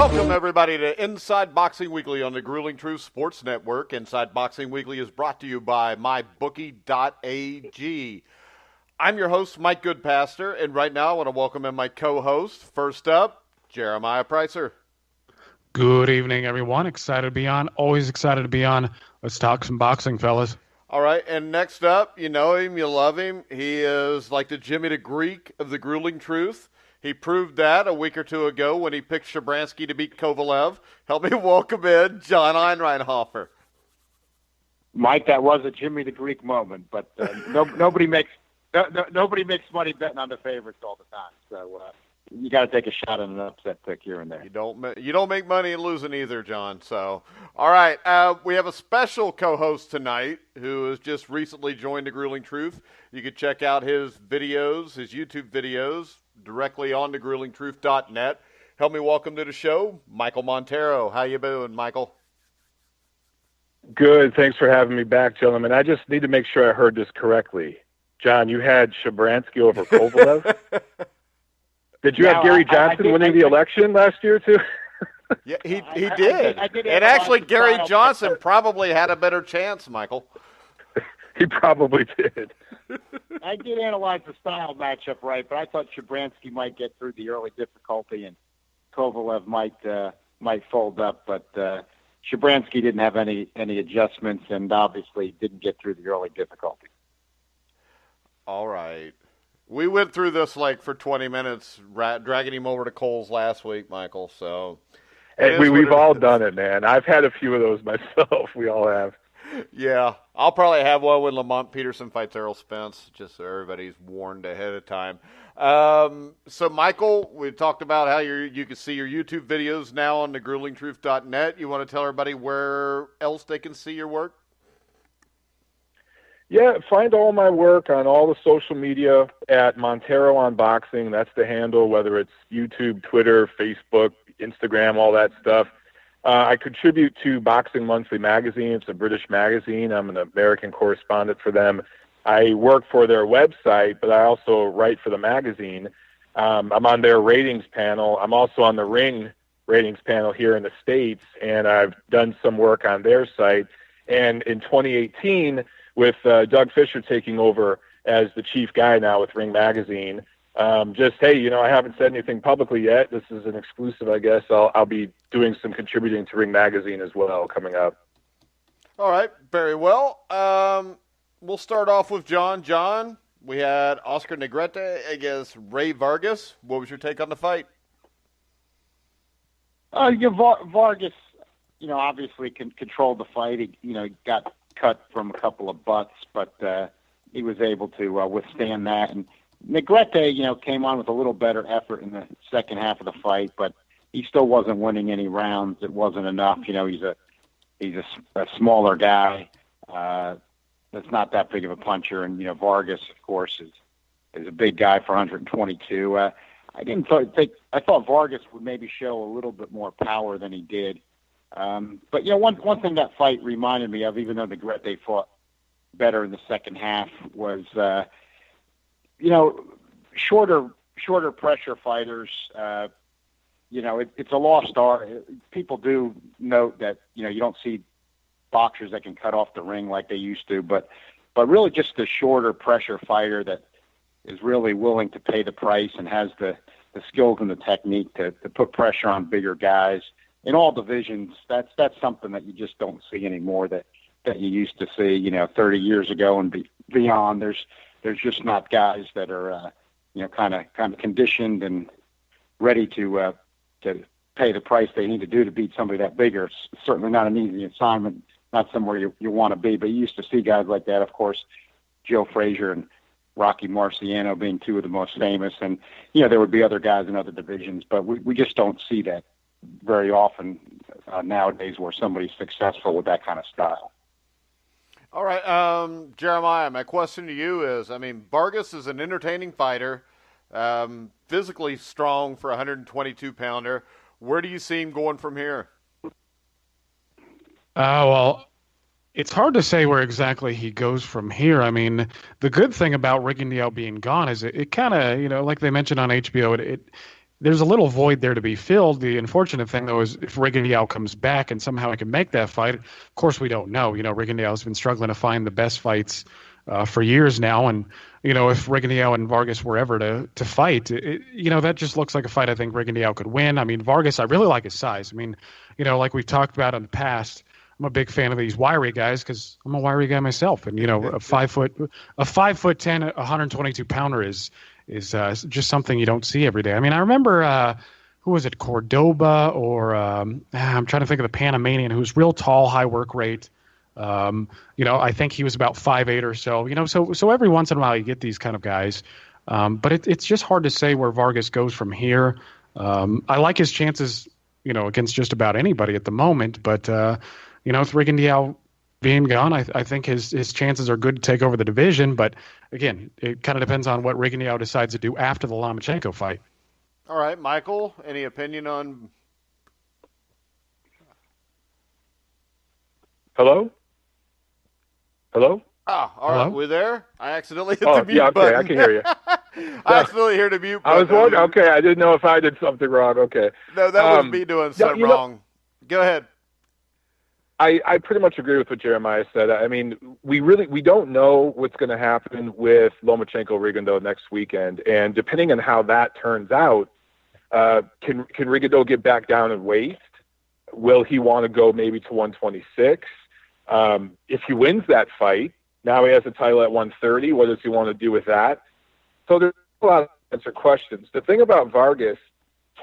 Welcome, everybody, to Inside Boxing Weekly on the Grueling Truth Sports Network. Inside Boxing Weekly is brought to you by MyBookie.ag. I'm your host, Mike Goodpaster, and right now I want to welcome in my co-host. First up, Jeremiah Preisser. Good evening, everyone. Excited to be on. Always excited to be on. Let's talk some boxing, fellas. All right, and next up, you know him, you love him. He is like the Jimmy the Greek of the Grueling Truth. He proved that a week or two ago when he picked Shabransky to beat Kovalev. Help me welcome in John Einreinhofer. Mike, that was a Jimmy the Greek moment, but nobody makes money betting on the favorites all the time. So you got to take a shot at an upset pick here and there. You don't make money in losing either, John. So, all right, we have a special co-host tonight who has just recently joined the Grueling Truth. You can check out his videos, his YouTube videos, directly on the gruelingtruth.net. Help me welcome to the show, Michael Montero. How you doing, Michael? Good. Thanks for having me back, gentlemen. I just need to make sure I heard this correctly. John, you had Shabransky over Kovalev? Did you have Gary Johnson winning the election last year, too? Yeah, he did. And actually, Gary Johnson probably had a better chance, Michael. He probably did. I did analyze the style matchup right, but I thought Shabransky might get through the early difficulty and Kovalev might fold up, but Shabransky didn't have any adjustments and obviously didn't get through the early difficulty. All right. We went through this like for 20 minutes, dragging him over to Coles last week, Michael. So, and we've all done it, man. I've had a few of those myself. We all have. Yeah, I'll probably have one when Lamont Peterson fights Errol Spence, just so everybody's warned ahead of time. So, Michael, we talked about how you can see your YouTube videos now on the gruelingtruth.net. You want to tell everybody where else they can see your work? Yeah, find all my work on all the social media at Montero on Boxing. That's the handle, whether it's YouTube, Twitter, Facebook, Instagram, all that stuff. I contribute to Boxing Monthly magazine. It's a British magazine. I'm an American correspondent for them. I work for their website, but I also write for the magazine. I'm on their ratings panel. I'm also on the Ring ratings panel here in the States, and I've done some work on their site. And in 2018, with Doug Fisher taking over as the chief guy now with Ring Magazine, hey, I haven't said anything publicly yet. This is an exclusive, I guess. I'll be doing some contributing to Ring Magazine as well coming up. All right, very well. We'll start off with John. John, we had Oscar Negrete against Ray Vargas. What was your take on the fight? Vargas, obviously controlled the fight. He, got cut from a couple of butts, but he was able to withstand that. And Negrete, came on with a little better effort in the second half of the fight, but he still wasn't winning any rounds. It wasn't enough. He's a smaller guy. That's not that big of a puncher. And, Vargas, of course, is a big guy for 122. I thought Vargas would maybe show a little bit more power than he did. But, one thing that fight reminded me of, even though Negrete fought better in the second half, was, shorter pressure fighters, it's a lost art. People do note that, you don't see boxers that can cut off the ring like they used to, but really just the shorter pressure fighter that is really willing to pay the price and has the skills and the technique to put pressure on bigger guys in all divisions. That's something that you just don't see anymore that you used to see, 30 years ago and beyond. There's just not guys that are, kind of conditioned and ready to pay the price they need to do to beat somebody that bigger. It's certainly not an easy assignment, not somewhere you want to be. But you used to see guys like that, of course, Joe Frazier and Rocky Marciano being two of the most famous. And, there would be other guys in other divisions, but we just don't see that very often nowadays where somebody's successful with that kind of style. All right, Jeremiah, my question to you is, Vargas is an entertaining fighter, physically strong for a 122-pounder. Where do you see him going from here? Well, it's hard to say where exactly he goes from here. The good thing about Rigondeaux being gone is it kind of, like they mentioned on HBO, there's a little void there to be filled. The unfortunate thing, though, is if Rigondeaux comes back and somehow he can make that fight, of course we don't know. Rigondeaux's been struggling to find the best fights for years now, and if Rigondeaux and Vargas were ever to fight, that just looks like a fight I think Rigondeaux could win. I mean, Vargas, I really like his size. I mean, like we've talked about in the past, I'm a big fan of these wiry guys because I'm a wiry guy myself, and a 5'10", 122 pounder is just something you don't see every day. I mean, I remember who was it, Cordoba, or I'm trying to think of the Panamanian who's real tall, high work rate. I think he was about 5'8" or so. So every once in a while you get these kind of guys, but it's just hard to say where Vargas goes from here. I like his chances, against just about anybody at the moment, but with Rigondeaux being gone, I think his chances are good to take over the division. But again, it kind of depends on what Rigondeaux decides to do after the Lomachenko fight. All right, Michael, any opinion on? Hello? Oh, all Hello? right. We there? I accidentally hit the mute yeah, okay, button. I can hear you. I accidentally hit the mute button. I was wondering. Okay, I didn't know if I did something wrong. Okay. No, that was me doing something wrong. Go ahead. I pretty much agree with what Jeremiah said. I mean, we don't know what's going to happen with Lomachenko-Rigondeaux next weekend, and depending on how that turns out, can Rigondeaux get back down in weight? Will he want to go maybe to 126? If he wins that fight, now he has a title at 130. What does he want to do with that? So there's a lot of answer questions. The thing about Vargas,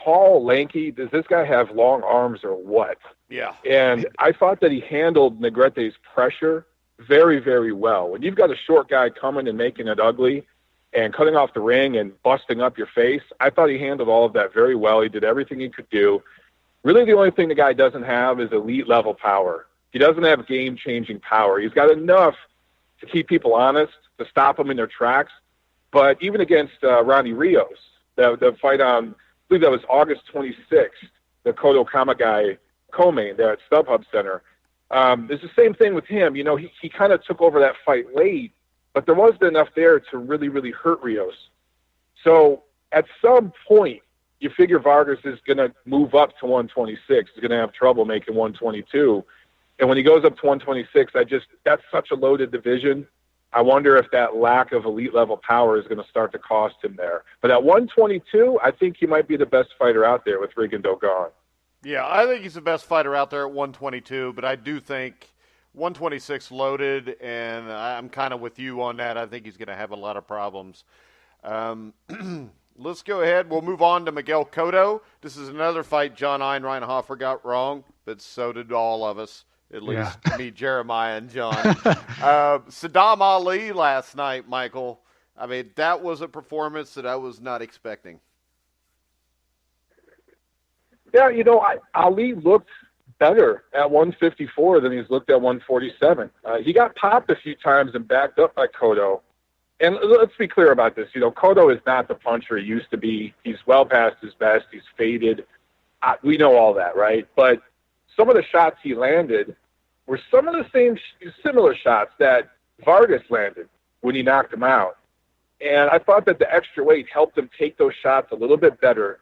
tall, lanky, does this guy have long arms or what? Yeah. And I thought that he handled Negrete's pressure very, very well. When you've got a short guy coming and making it ugly and cutting off the ring and busting up your face, I thought he handled all of that very well. He did everything he could do. Really, the only thing the guy doesn't have is elite-level power. He doesn't have game-changing power. He's got enough to keep people honest, to stop them in their tracks. But even against Ronnie Rios, the fight on, I believe that was August 26th, the Kodo Kamagai co-main there at StubHub Center. It's the same thing with him. He kind of took over that fight late, but there wasn't enough there to really, really hurt Rios. So at some point, you figure Vargas is going to move up to 126. He's going to have trouble making 122. And when he goes up to 126, that's such a loaded division. I wonder if that lack of elite-level power is going to start to cost him there. But at 122, I think he might be the best fighter out there with Rigondeaux gone. Yeah, I think he's the best fighter out there at 122, but I do think 126 loaded, and I'm kind of with you on that. I think he's going to have a lot of problems. Let's go ahead. We'll move on to Miguel Cotto. This is another fight John Einreinhofer got wrong, but so did all of us, at least me, Jeremiah, and John. Saddam Ali last night, Michael. I mean, that was a performance that I was not expecting. Yeah, Ali looked better at 154 than he's looked at 147. He got popped a few times and backed up by Cotto. And let's be clear about this. Cotto is not the puncher he used to be. He's well past his best. He's faded. We know all that, right? But some of the shots he landed were some of the similar shots that Vargas landed when he knocked him out. And I thought that the extra weight helped him take those shots a little bit better.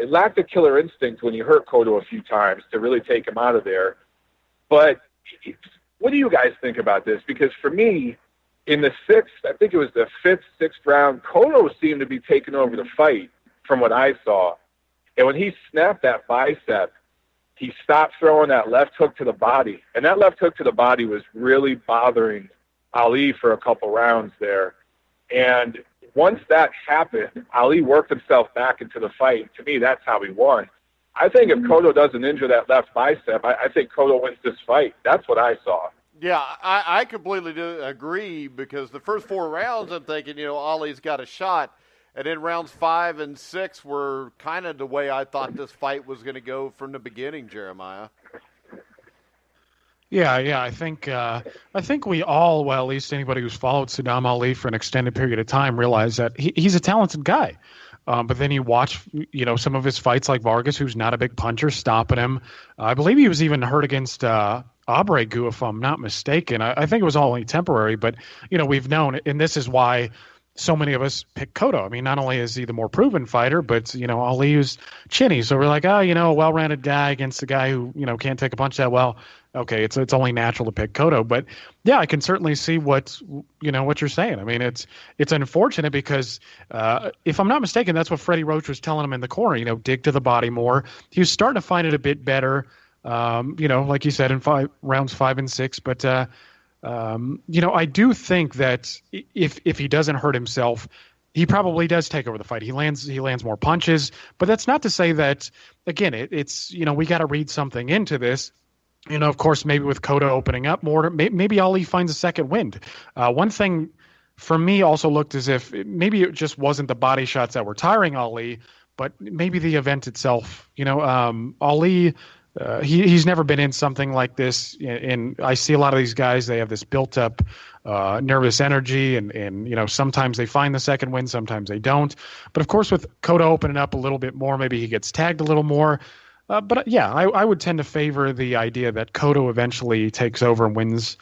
He lacked a killer instinct when he hurt Cotto a few times to really take him out of there. But what do you guys think about this? Because for me, in the I think it was the sixth round, Cotto seemed to be taking over the fight from what I saw. And when he snapped that bicep, he stopped throwing that left hook to the body. And that left hook to the body was really bothering Ali for a couple rounds there. And once that happened, Ali worked himself back into the fight. To me, that's how he won. I think if Cotto doesn't injure that left bicep, I think Cotto wins this fight. That's what I saw. Yeah, I completely agree because the first 4 rounds, I'm thinking, Ali's got a shot. And then rounds 5 and 6 were kind of the way I thought this fight was going to go from the beginning, Jeremiah. Yeah. I think we all, well, at least anybody who's followed Saddam Ali for an extended period of time, realize that he's a talented guy. But then you watch, some of his fights like Vargas, who's not a big puncher, stopping him. I believe he was even hurt against Abregu, if I'm not mistaken. I think it was only temporary, but we've known, and this is why so many of us pick Cotto. I mean, not only is he the more proven fighter, but, Ali is chinny. So we're like, a well-rounded guy against a guy who, can't take a punch that well. Okay, it's only natural to pick Cotto. But yeah, I can certainly see what you're saying. I mean, it's unfortunate because if I'm not mistaken, that's what Freddie Roach was telling him in the corner, dig to the body more. He was starting to find it a bit better, like you said, in rounds 5 and 6. But I do think that if he doesn't hurt himself, he probably does take over the fight. He lands more punches, but that's not to say that, again, it's we got to read something into this. Of course, maybe with Cotto opening up more, maybe Ali finds a second wind. One thing for me also looked as if maybe it just wasn't the body shots that were tiring Ali, but maybe the event itself. Ali. He's never been in something like this, and I see a lot of these guys. They have this built-up nervous energy, and sometimes they find the second win, sometimes they don't. But of course, with Cotto opening up a little bit more, maybe he gets tagged a little more. But yeah, I would tend to favor the idea that Cotto eventually takes over and wins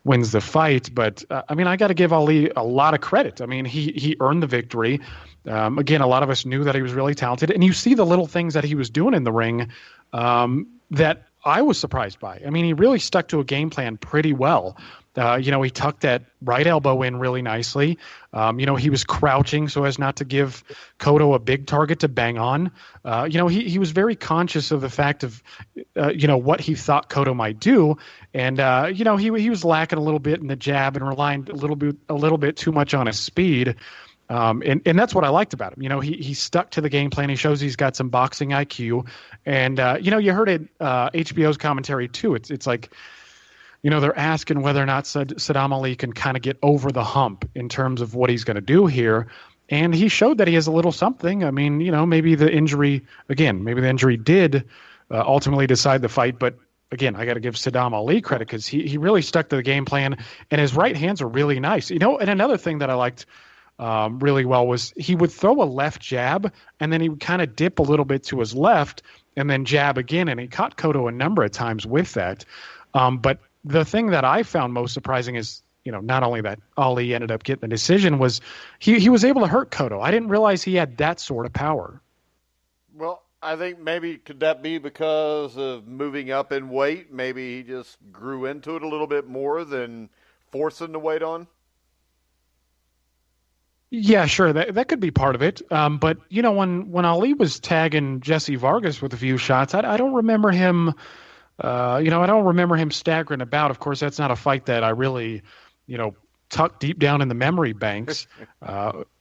the fight. But I got to give Ali a lot of credit. I mean, he earned the victory. Again, a lot of us knew that he was really talented, and you see the little things that he was doing in the ring. That I was surprised by. I mean, he really stuck to a game plan pretty well. He tucked that right elbow in really nicely. He was crouching so as not to give Cotto a big target to bang on. He was very conscious of the fact of, what he thought Cotto might do. And, he was lacking a little bit in the jab and relying a little bit too much on his speed. And that's what I liked about him. He stuck to the game plan. He shows he's got some boxing IQ. And, you heard it, HBO's commentary too. It's like, they're asking whether or not Saddam Ali can kind of get over the hump in terms of what he's going to do here. And he showed that he has a little something. I mean, maybe the injury did ultimately decide the fight. But again, I got to give Saddam Ali credit because he really stuck to the game plan. And his right hands are really nice. And another thing that I liked really well was he would throw a left jab and then he would kind of dip a little bit to his left and then jab again, and he caught Cotto a number of times with that. But the thing that I found most surprising is, not only that Ali ended up getting the decision, was he was able to hurt Cotto. I didn't realize he had that sort of power. Well, I think maybe could that be because of moving up in weight? Maybe he just grew into it a little bit more than forcing the weight on? Yeah, sure. That could be part of it. But when Ali was tagging Jesse Vargas with a few shots, I don't remember him. I don't remember him staggering about. Of course, that's not a fight that I really, tucked deep down in the memory banks.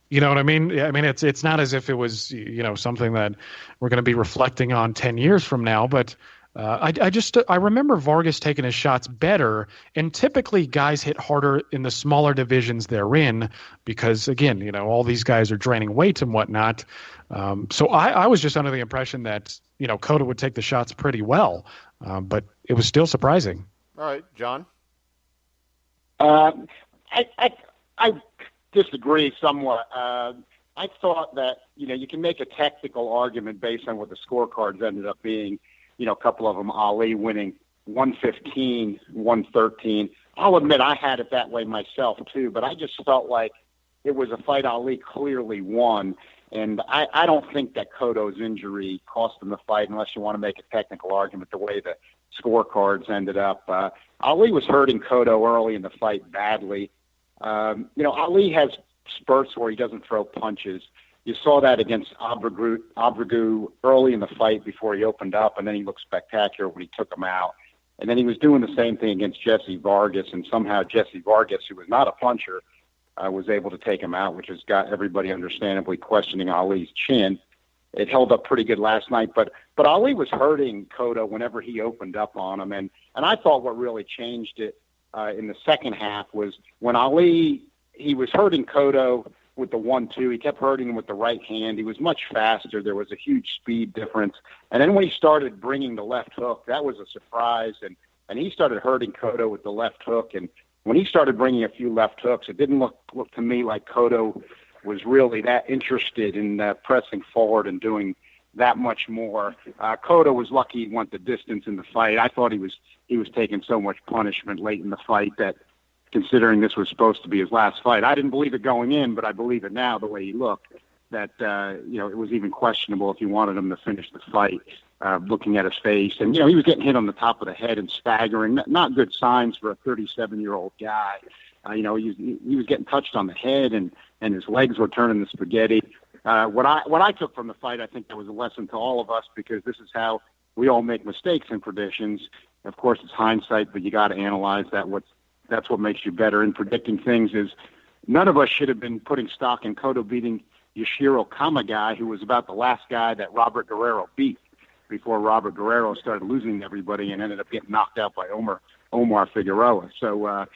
You know what I mean? I mean, it's not as if it was something that we're going to be reflecting on 10 years from now. But I remember Vargas taking his shots better, and typically guys hit harder in the smaller divisions they're in because, again, all these guys are draining weight and whatnot. So I was just under the impression that, Cotto would take the shots pretty well, but it was still surprising. All right, John? I disagree somewhat. I thought that, you can make a technical argument based on what the scorecards ended up being. A couple of them, Ali winning 115, 113. I'll admit I had it that way myself too, but I just felt like it was a fight Ali clearly won. And I don't think that Cotto's injury cost him the fight unless you want to make a technical argument the way the scorecards ended up. Ali was hurting Cotto early in the fight badly. Ali has spurts where he doesn't throw punches. You saw that against Abregu early in the fight before he opened up, and then he looked spectacular when he took him out. And then he was doing the same thing against Jesse Vargas, and somehow Jesse Vargas, who was not a puncher, was able to take him out, which has got everybody understandably questioning Ali's chin. It held up pretty good last night, but Ali was hurting Cotto whenever he opened up on him. And I thought what really changed it in the second half was when he was hurting Cotto with the 1-2. He kept hurting him with the right hand. He was much faster. There was a huge speed difference. And then when he started bringing the left hook, that was a surprise. And he started hurting Cotto with the left hook. And when he started bringing a few left hooks, it didn't look to me like Cotto was really that interested in pressing forward and doing that much more. Cotto was lucky he went the distance in the fight. I thought he was taking so much punishment late in the fight that considering this was supposed to be his last fight. I didn't believe it going in, but I believe it now the way he looked, that, it was even questionable if you wanted him to finish the fight, looking at his face. And, he was getting hit on the top of the head and staggering, not good signs for a 37-year-old guy. He was getting touched on the head and his legs were turning to spaghetti. What I took from the fight, I think that was a lesson to all of us, because this is how we all make mistakes in predictions. Of course, it's hindsight, but you got to analyze that. That's what makes you better in predicting things. Is none of us should have been putting stock in Cotto beating Yoshiro Kamagai, who was about the last guy that Robert Guerrero beat before Robert Guerrero started losing everybody and ended up getting knocked out by Omar Figueroa. So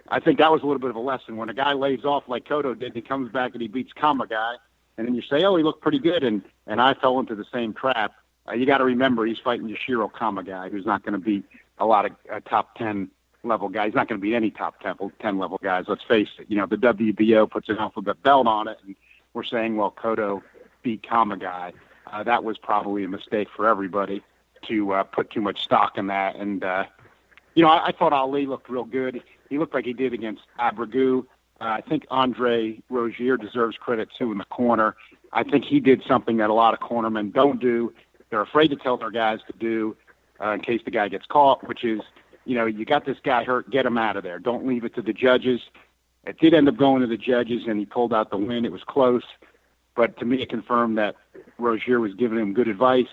I think that was a little bit of a lesson. When a guy lays off like Cotto did, he comes back and he beats Kamagai, and then you say, oh, he looked pretty good, and I fell into the same trap. You got to remember he's fighting Yoshiro Kamagai, who's not going to beat a lot of top 10 level guys. He's not going to beat any top 10 level guys. Let's face it. The WBO puts an alphabet belt on it, and we're saying, well, Cotto beat Kamagai. That was probably a mistake for everybody to put too much stock in that. And, I thought Ali looked real good. He looked like he did against Abregu. I think Andre Rozier deserves credit, too, in the corner. I think he did something that a lot of cornermen don't do. They're afraid to tell their guys to do in case the guy gets caught, which is, you got this guy hurt, get him out of there. Don't leave it to the judges. It did end up going to the judges, and he pulled out the win. It was close. But to me, it confirmed that Rozier was giving him good advice,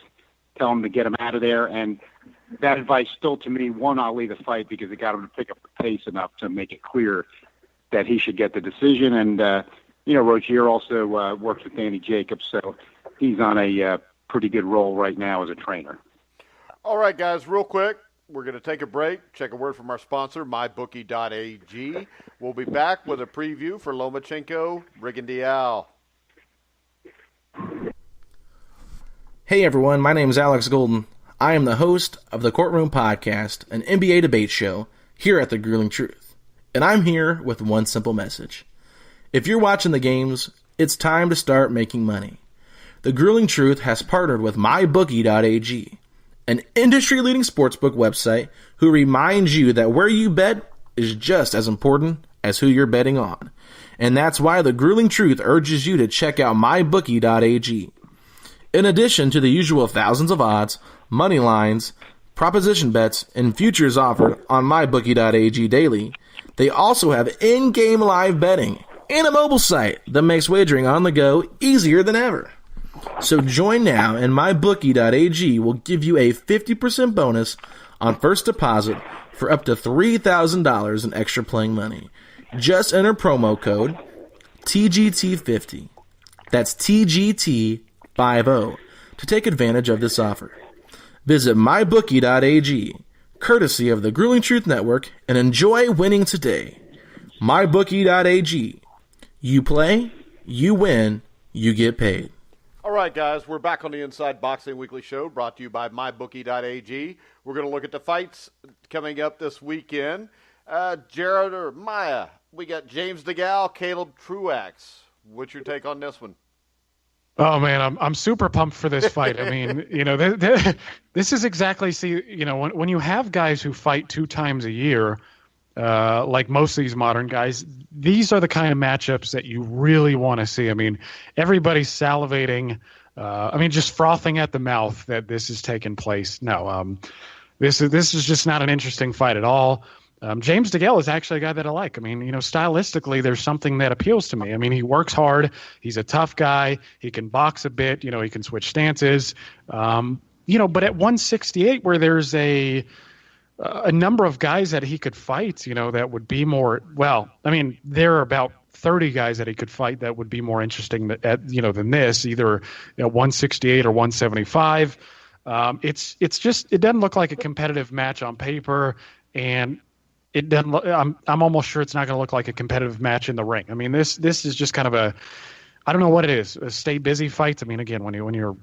telling him to get him out of there. And that advice still, to me, won Ali the fight, because it got him to pick up the pace enough to make it clear that he should get the decision. And, Rozier also works with Danny Jacobs, so he's on a pretty good roll right now as a trainer. All right, guys, real quick, we're going to take a break, check a word from our sponsor, mybookie.ag. We'll be back with a preview for Lomachenko-Rigondeaux. Hey everyone, my name is Alex Golden. I am the host of the Courtroom Podcast, an NBA debate show here at The Grueling Truth. And I'm here with one simple message. If you're watching the games, it's time to start making money. The Grueling Truth has partnered with mybookie.ag, an industry-leading sportsbook website who reminds you that where you bet is just as important as who you're betting on. And that's why the Grueling Truth urges you to check out mybookie.ag. In addition to the usual thousands of odds, money lines, proposition bets, and futures offered on mybookie.ag daily, they also have in-game live betting and a mobile site that makes wagering on the go easier than ever. So join now, and mybookie.ag will give you a 50% bonus on first deposit for up to $3,000 in extra playing money. Just enter promo code TGT50. That's TGT50 to take advantage of this offer. Visit mybookie.ag, courtesy of the Grueling Truth Network, and enjoy winning today. mybookie.ag. You play, you win, you get paid. All right, guys, we're back on the Inside Boxing Weekly Show, brought to you by mybookie.ag. We're going to look at the fights coming up this weekend. Jared or Maya, we got James DeGale, Caleb Truax. What's your take on this one? Oh man, I'm super pumped for this fight. I mean, this is exactly when you have guys who fight 2 times a year, like most of these modern guys, these are the kind of matchups that you really want to see. I mean, everybody's salivating. Just frothing at the mouth that this is taking place. No, this is just not an interesting fight at all. James DeGale is actually a guy that I like. I mean, stylistically, there's something that appeals to me. I mean, he works hard. He's a tough guy. He can box a bit. He can switch stances. But at 168, where there's a number of guys that he could fight, that would be more. Well, I mean, there are about 30 guys that he could fight that would be more interesting than this, either 168 or 175. It doesn't look like a competitive match on paper, and it doesn't. I'm almost sure it's not going to look like a competitive match in the ring. I mean, this is just kind of I don't know what it is. A stay busy fights. I mean, again, when you're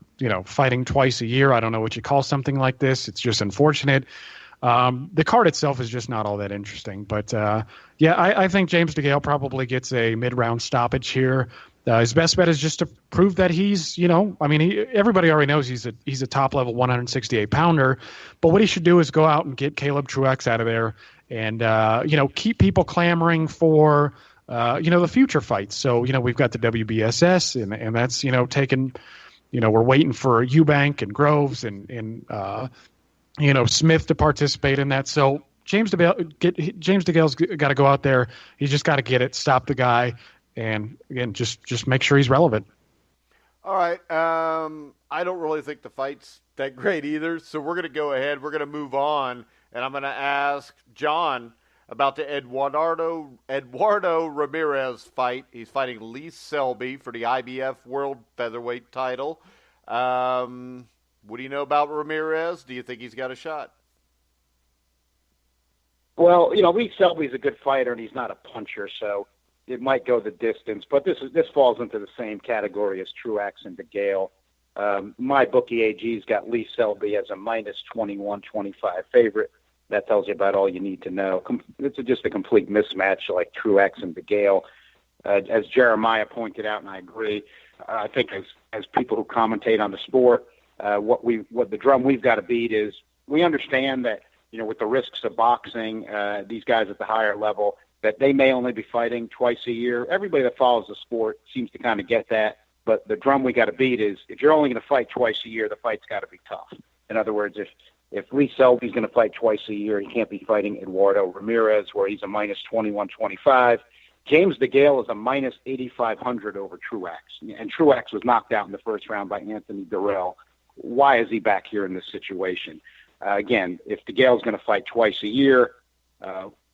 fighting twice a year, I don't know what you call something like this. It's just unfortunate. The card itself is just not all that interesting. But I think James DeGale probably gets a mid-round stoppage here. His best bet is just to prove that he's, everybody already knows he's a top-level 168-pounder. But what he should do is go out and get Caleb Truax out of there and keep people clamoring for the future fights. So we've got the WBSS, and that's taken. We're waiting for Eubank and Groves and Smith to participate in that. So James DeGale's got to go out there. He's just got to get it, stop the guy, and again, just make sure he's relevant. All right. I don't really think the fight's that great either, so we're going to go ahead. We're going to move on, and I'm going to ask John about the Eduardo Ramirez fight. He's fighting Lee Selby for the IBF World Featherweight title. What do you know about Ramirez? Do you think he's got a shot? Well, Lee Selby's a good fighter, and he's not a puncher, so it might go the distance. But this falls into the same category as Truax and DeGale. My bookie AG's got Lee Selby as a minus 21-25 favorite. That tells you about all you need to know. It's just a complete mismatch like Truax and DeGale. As Jeremiah pointed out, and I agree, I think as people who commentate on the sport, what the drum we've got to beat is we understand that, with the risks of boxing, these guys at the higher level, that they may only be fighting twice a year. Everybody that follows the sport seems to kind of get that. But the drum we got to beat is if you're only going to fight twice a year, the fight's got to be tough. In other words, if Lee Selby's going to fight twice a year, he can't be fighting Eduardo Ramirez, where he's a minus 21-25. James DeGale is a minus 8,500 over Truax. And Truax was knocked out in the first round by Anthony Durrell. Why is he back here in this situation? Again, if DeGale's going to fight twice a year,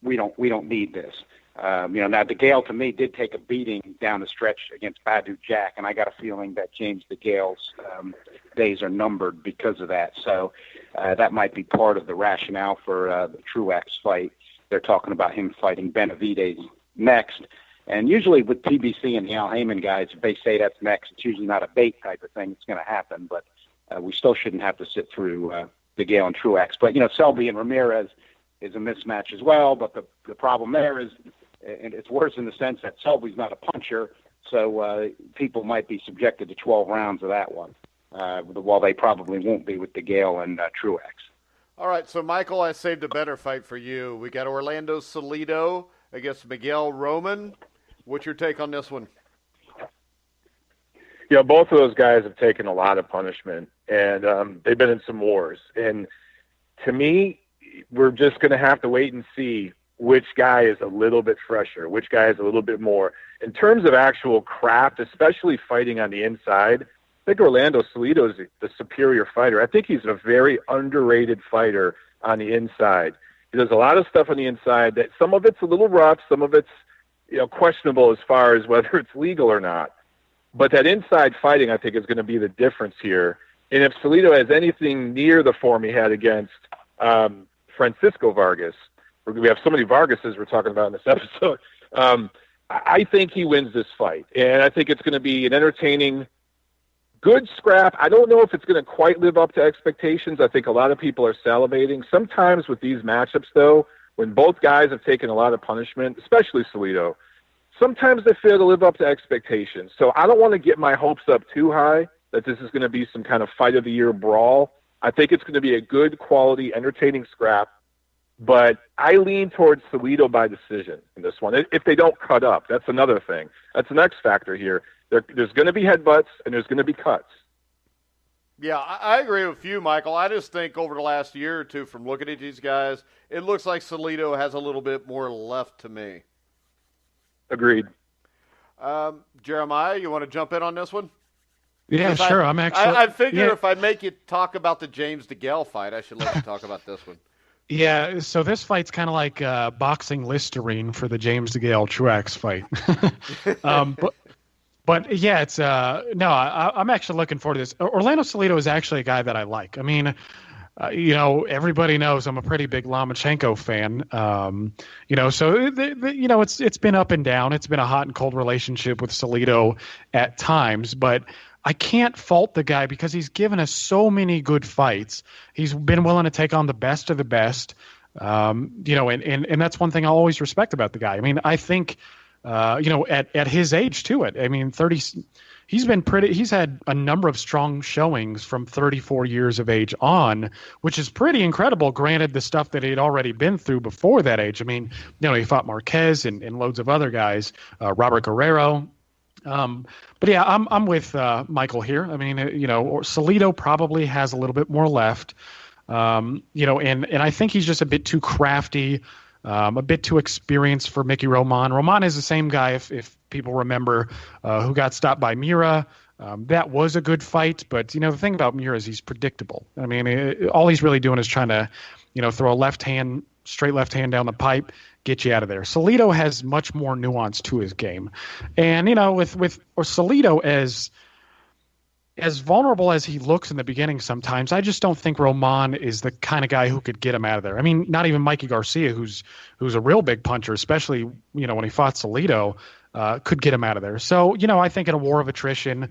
we don't need this. Now DeGale to me did take a beating down the stretch against Badu Jack, and I got a feeling that James DeGale's days are numbered because of that. So that might be part of the rationale for the Truax fight. They're talking about him fighting Benavidez next. And usually with PBC and the Al Heyman guys, if they say that's next, it's usually not a bait type of thing that's going to happen. But we still shouldn't have to sit through DeGale and Truax. But, Selby and Ramirez is a mismatch as well. But the problem there is, and it's worse in the sense that Selby's not a puncher, so people might be subjected to 12 rounds of that one, while they probably won't be with DeGale and Truax. All right, so Michael, I saved a better fight for you. We got Orlando Salido against Miguel Roman. What's your take on this one? Both of those guys have taken a lot of punishment, and they've been in some wars. And to me, we're just going to have to wait and see which guy is a little bit fresher, which guy is a little bit more. In terms of actual craft, especially fighting on the inside, I think Orlando Salido is the superior fighter. I think he's a very underrated fighter on the inside. He does a lot of stuff on the inside that some of it's a little rough, some of it's questionable as far as whether it's legal or not. But that inside fighting, I think, is going to be the difference here. And if Salido has anything near the form he had against Francisco Vargas, we have so many Vargases we're talking about in this episode, I think he wins this fight. And I think it's going to be an entertaining, good scrap. I don't know if it's going to quite live up to expectations. I think a lot of people are salivating. Sometimes with these matchups, though, when both guys have taken a lot of punishment, especially Salido, sometimes they fail to live up to expectations. So I don't want to get my hopes up too high that this is going to be some kind of fight of the year brawl. I think it's going to be a good quality, entertaining scrap. But I lean towards Salido by decision in this one. If they don't cut up, that's another thing. That's the next factor here. There's going to be headbutts and there's going to be cuts. Yeah, I agree with you, Michael. I just think over the last year or two from looking at these guys, it looks like Salido has a little bit more left to me. Agreed. Jeremiah, you want to jump in on this one? Yeah, sure. I figure if I make you talk about the James DeGale fight, I should let you talk about this one. Yeah, so this fight's kind of like boxing Listerine for the James DeGale Truax fight. But yeah, it's I'm actually looking forward to this. Orlando Salido is actually a guy that I like. I mean, everybody knows I'm a pretty big Lomachenko fan. So it's been up and down. It's been a hot and cold relationship with Salido at times, but I can't fault the guy because he's given us so many good fights. He's been willing to take on the best of the best. And that's one thing I'll always respect about the guy. I mean, I think, at his age too, I mean, he's had a number of strong showings from 34 years of age on, which is pretty incredible. Granted, the stuff that he'd already been through before that age. I mean, he fought Marquez and loads of other guys, Robert Guerrero. But yeah, I'm with Michael here. I mean, Salido probably has a little bit more left. And I think he's just a bit too crafty, a bit too experienced for Mickey Roman. Roman is the same guy, if people remember, who got stopped by Mira. That was a good fight, but the thing about Mira is he's predictable. I mean, all he's really doing is trying to, throw a straight left hand down the pipe, get you out of there. Salido has much more nuance to his game, and with Salido as vulnerable as he looks in the beginning sometimes, I just don't think Roman is the kind of guy who could get him out of there. I mean, not even Mikey Garcia, who's a real big puncher, especially, when he fought Salido, could get him out of there. So, I think in a war of attrition,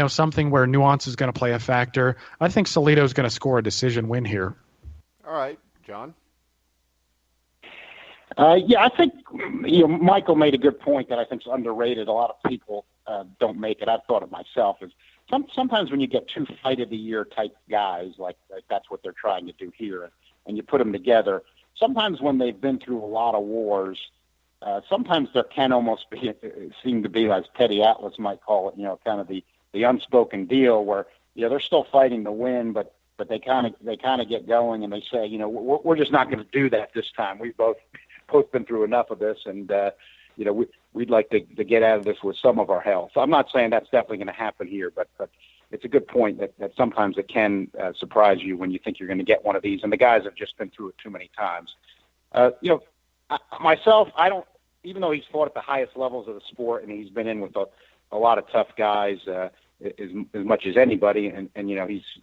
something where nuance is going to play a factor, I think Salido is going to score a decision win here. All right, John. I think Michael made a good point that I think is underrated. A lot of people don't make it. I've thought it myself. Is sometimes when you get 2 fight of the year type guys, like that's what they're trying to do here, and you put them together. Sometimes when they've been through a lot of wars, sometimes there can almost seem to be, as Teddy Atlas might call it, kind of the unspoken deal where they're still fighting to win, but they kind of get going and they say, we're just not going to do that this time. We've both been through enough of this, and we'd like to get out of this with some of our health. So I'm not saying that's definitely going to happen here, but it's a good point that sometimes it can surprise you when you think you're going to get one of these, and the guys have just been through it too many times. Myself, I don't, even though he's fought at the highest levels of the sport and he's been in with a lot of tough guys as much as anybody, and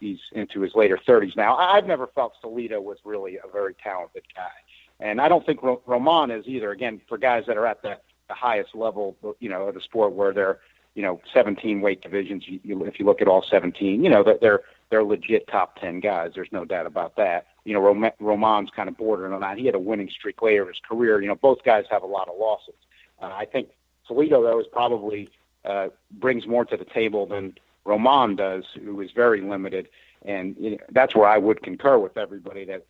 he's into his later 30s now. I've never felt Salido was really a very talented guy. And I don't think Roman is either, again, for guys that are at the highest level, of the sport where they're, 17 weight divisions. If you look at all 17, they're legit top 10 guys. There's no doubt about that. Roman's kind of bordering on that. He had a winning streak later in his career. Both guys have a lot of losses. I think Salido, though, is probably brings more to the table than Roman does, who is very limited. And that's where I would concur with everybody that,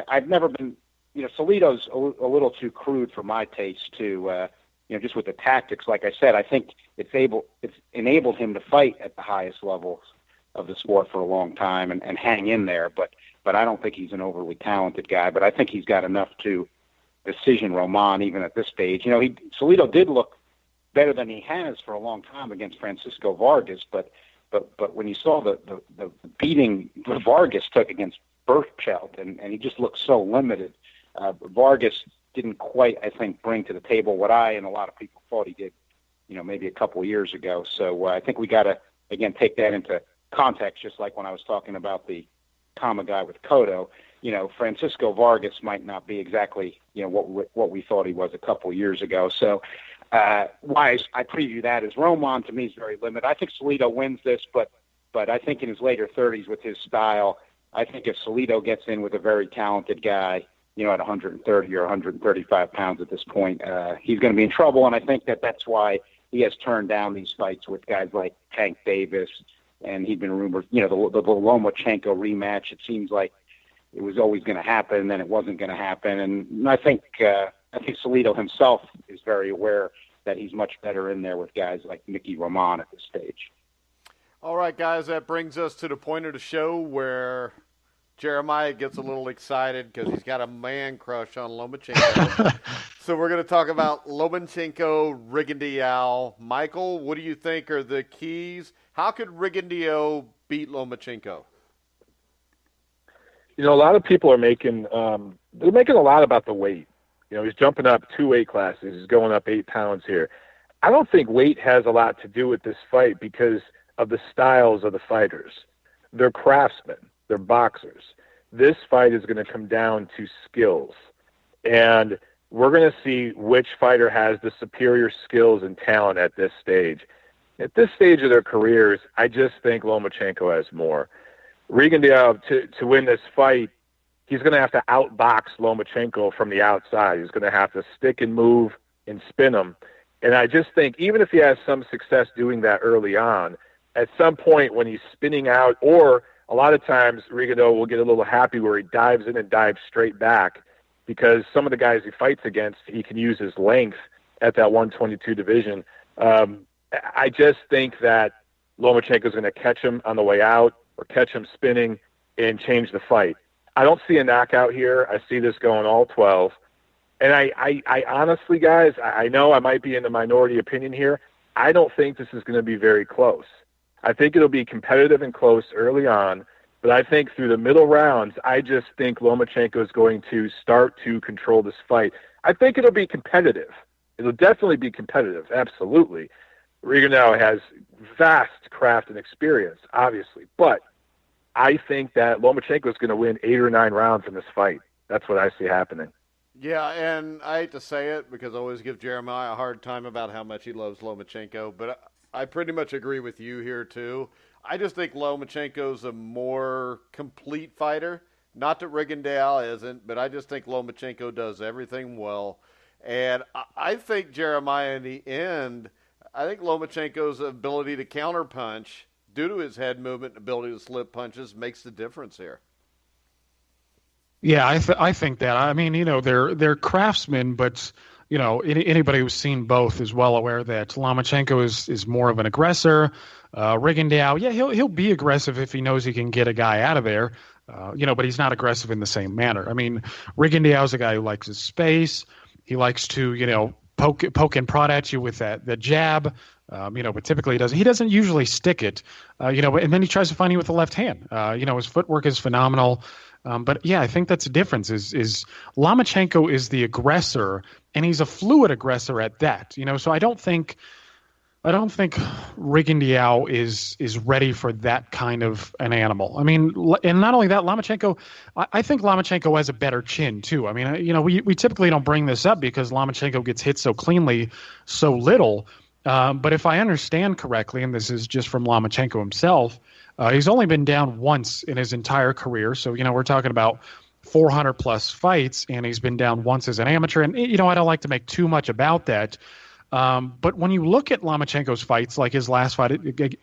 I've never been, Salido's a little too crude for my taste too, just with the tactics. Like I said, I think it's enabled him to fight at the highest levels of the sport for a long time and hang in there. But I don't think he's an overly talented guy, but I think he's got enough to decision Roman even at this stage. Salido did look better than he has for a long time against Francisco Vargas, but when you saw the beating Vargas took against Burchelt, and he just looked so limited. Vargas didn't quite, I think, bring to the table what I and a lot of people thought he did, maybe a couple of years ago. So I think we got to, again, take that into context, just like when I was talking about the Kama guy with Cotto. Francisco Vargas might not be exactly, what we thought he was a couple of years ago. So why I preview that as Roman, to me, is very limited. I think Salido wins this, but I think in his later 30s with his style, I think if Salido gets in with a very talented guy, at 130 or 135 pounds at this point, he's going to be in trouble. And I think that's why he has turned down these fights with guys like Tank Davis, and he'd been rumored, the Lomachenko rematch. It seems like it was always going to happen, and then it wasn't going to happen. And I think Salido himself is very aware that he's much better in there with guys like Mickey Roman at this stage. All right, guys, that brings us to the point of the show where Jeremiah gets a little excited because he's got a man crush on Lomachenko. So we're going to talk about Lomachenko-Rigondeaux. Michael, what do you think are the keys? How could Rigondeaux beat Lomachenko? A lot of people are making they're making a lot about the weight. He's jumping up 2 weight classes. He's going up 8 pounds here. I don't think weight has a lot to do with this fight because of the styles of the fighters. They're craftsmen. They're boxers. This fight is going to come down to skills. And we're going to see which fighter has the superior skills and talent at this stage. At this stage of their careers, I just think Lomachenko has more. Rigondeaux, to win this fight, he's going to have to outbox Lomachenko from the outside. He's going to have to stick and move and spin him. And I just think even if he has some success doing that early on, at some point when he's spinning out, or a lot of times Rigondeaux will get a little happy where he dives in and dives straight back, because some of the guys he fights against, he can use his length at that 122 division. I just think that Lomachenko is going to catch him on the way out or catch him spinning and change the fight. I don't see a knockout here. I see this going all 12. And I honestly, guys, I know I might be in the minority opinion here. I don't think this is going to be very close. I think it'll be competitive and close early on, but I think through the middle rounds, I just think Lomachenko is going to start to control this fight. I think it'll be competitive. It'll definitely be competitive, absolutely. Rigondeaux has vast craft and experience, obviously, but I think that Lomachenko is going to win 8 or 9 rounds in this fight. That's what I see happening. Yeah, and I hate to say it because I always give Jeremiah a hard time about how much he loves Lomachenko, but I pretty much agree with you here too. I just think Lomachenko's a more complete fighter. Not that Rigondeaux isn't, but I just think Lomachenko does everything well. And I think Jeremiah, in the end, I think Lomachenko's ability to counterpunch due to his head movement and ability to slip punches makes the difference here. Yeah, I think that. I mean, they're craftsmen, but anybody who's seen both is well aware that Lomachenko is more of an aggressor. Rigondeaux, yeah, he'll be aggressive if he knows he can get a guy out of there, but he's not aggressive in the same manner. I mean, Rigondeaux's a guy who likes his space. He likes to, poke and prod at you with the jab, but typically he doesn't usually stick it, and then he tries to find you with the left hand. His footwork is phenomenal. But yeah, I think that's the difference is Lomachenko is the aggressor, and he's a fluid aggressor at that. So I don't think Rigondeaux is ready for that kind of an animal. I mean, and not only that, I think Lomachenko has a better chin too. I mean, we typically don't bring this up because Lomachenko gets hit so cleanly, so little. But if I understand correctly, and this is just from Lomachenko himself, he's only been down once in his entire career. So, we're talking about 400 plus fights, and he's been down once as an amateur. And, I don't like to make too much about that. But when you look at Lomachenko's fights, like his last fight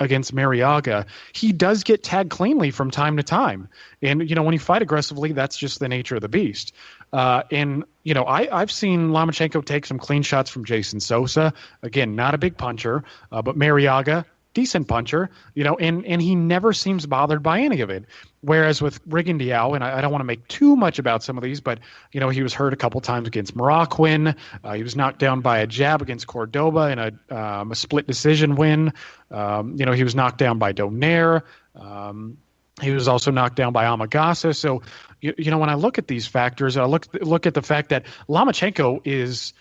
against Mariaga, he does get tagged cleanly from time to time. And, when you fight aggressively, that's just the nature of the beast. I've seen Lomachenko take some clean shots from Jason Sosa. Again, not a big puncher, but Mariaga, decent puncher, and he never seems bothered by any of it. Whereas with Rigondeaux, and I don't want to make too much about some of these, but, he was hurt a couple times against Morocquin. He was knocked down by a jab against Cordoba in a split decision win. He was knocked down by Donaire. He was also knocked down by Amagasa. So, when I look at these factors, I look at the fact that Lomachenko is,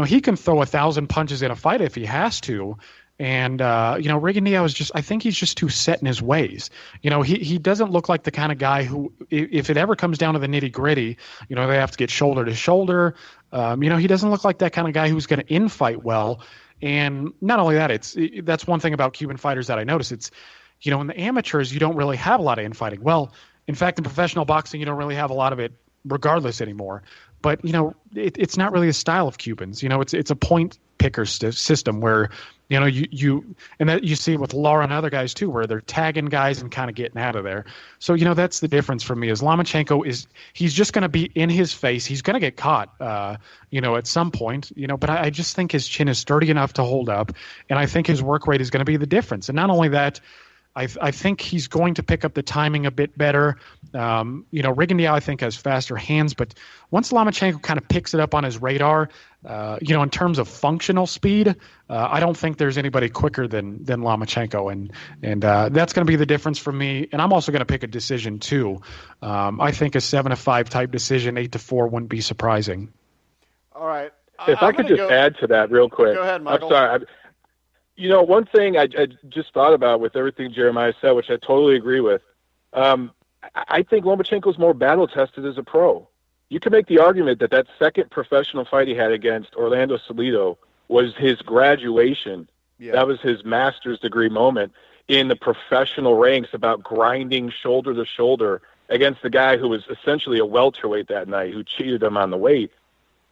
he can throw 1,000 punches in a fight if he has to. And, Rigondeaux I think he's just too set in his ways. He doesn't look like the kind of guy who, if it ever comes down to the nitty gritty, they have to get shoulder to shoulder. He doesn't look like that kind of guy who's going to infight well. And not only that, that's one thing about Cuban fighters that I notice. It's, in the amateurs, you don't really have a lot of infighting. Well, in fact, in professional boxing, you don't really have a lot of it regardless anymore. But, it's not really a style of Cubans. It's a point picker system where, and that you see with Lara and other guys too, where they're tagging guys and kind of getting out of there. So, that's the difference for me is Lomachenko he's just going to be in his face. He's going to get caught, at some point, but I just think his chin is sturdy enough to hold up. And I think his work rate is going to be the difference. And not only that, I think he's going to pick up the timing a bit better. Rigondeaux, I think, has faster hands, but once Lomachenko kind of picks it up on his radar, in terms of functional speed, I don't think there's anybody quicker than Lomachenko, and that's going to be the difference for me. And I'm also going to pick a decision too. I think a 7-5 type decision, 8-4 wouldn't be surprising. All right. If I could just add to that real quick. Go ahead, Michael. I'm sorry. One thing I just thought about with everything Jeremiah said, which I totally agree with, I think Lomachenko's more battle-tested as a pro. You can make the argument that second professional fight he had against Orlando Salido was his graduation. Yeah. That was his master's degree moment in the professional ranks about grinding shoulder to shoulder against the guy who was essentially a welterweight that night, who cheated him on the weight.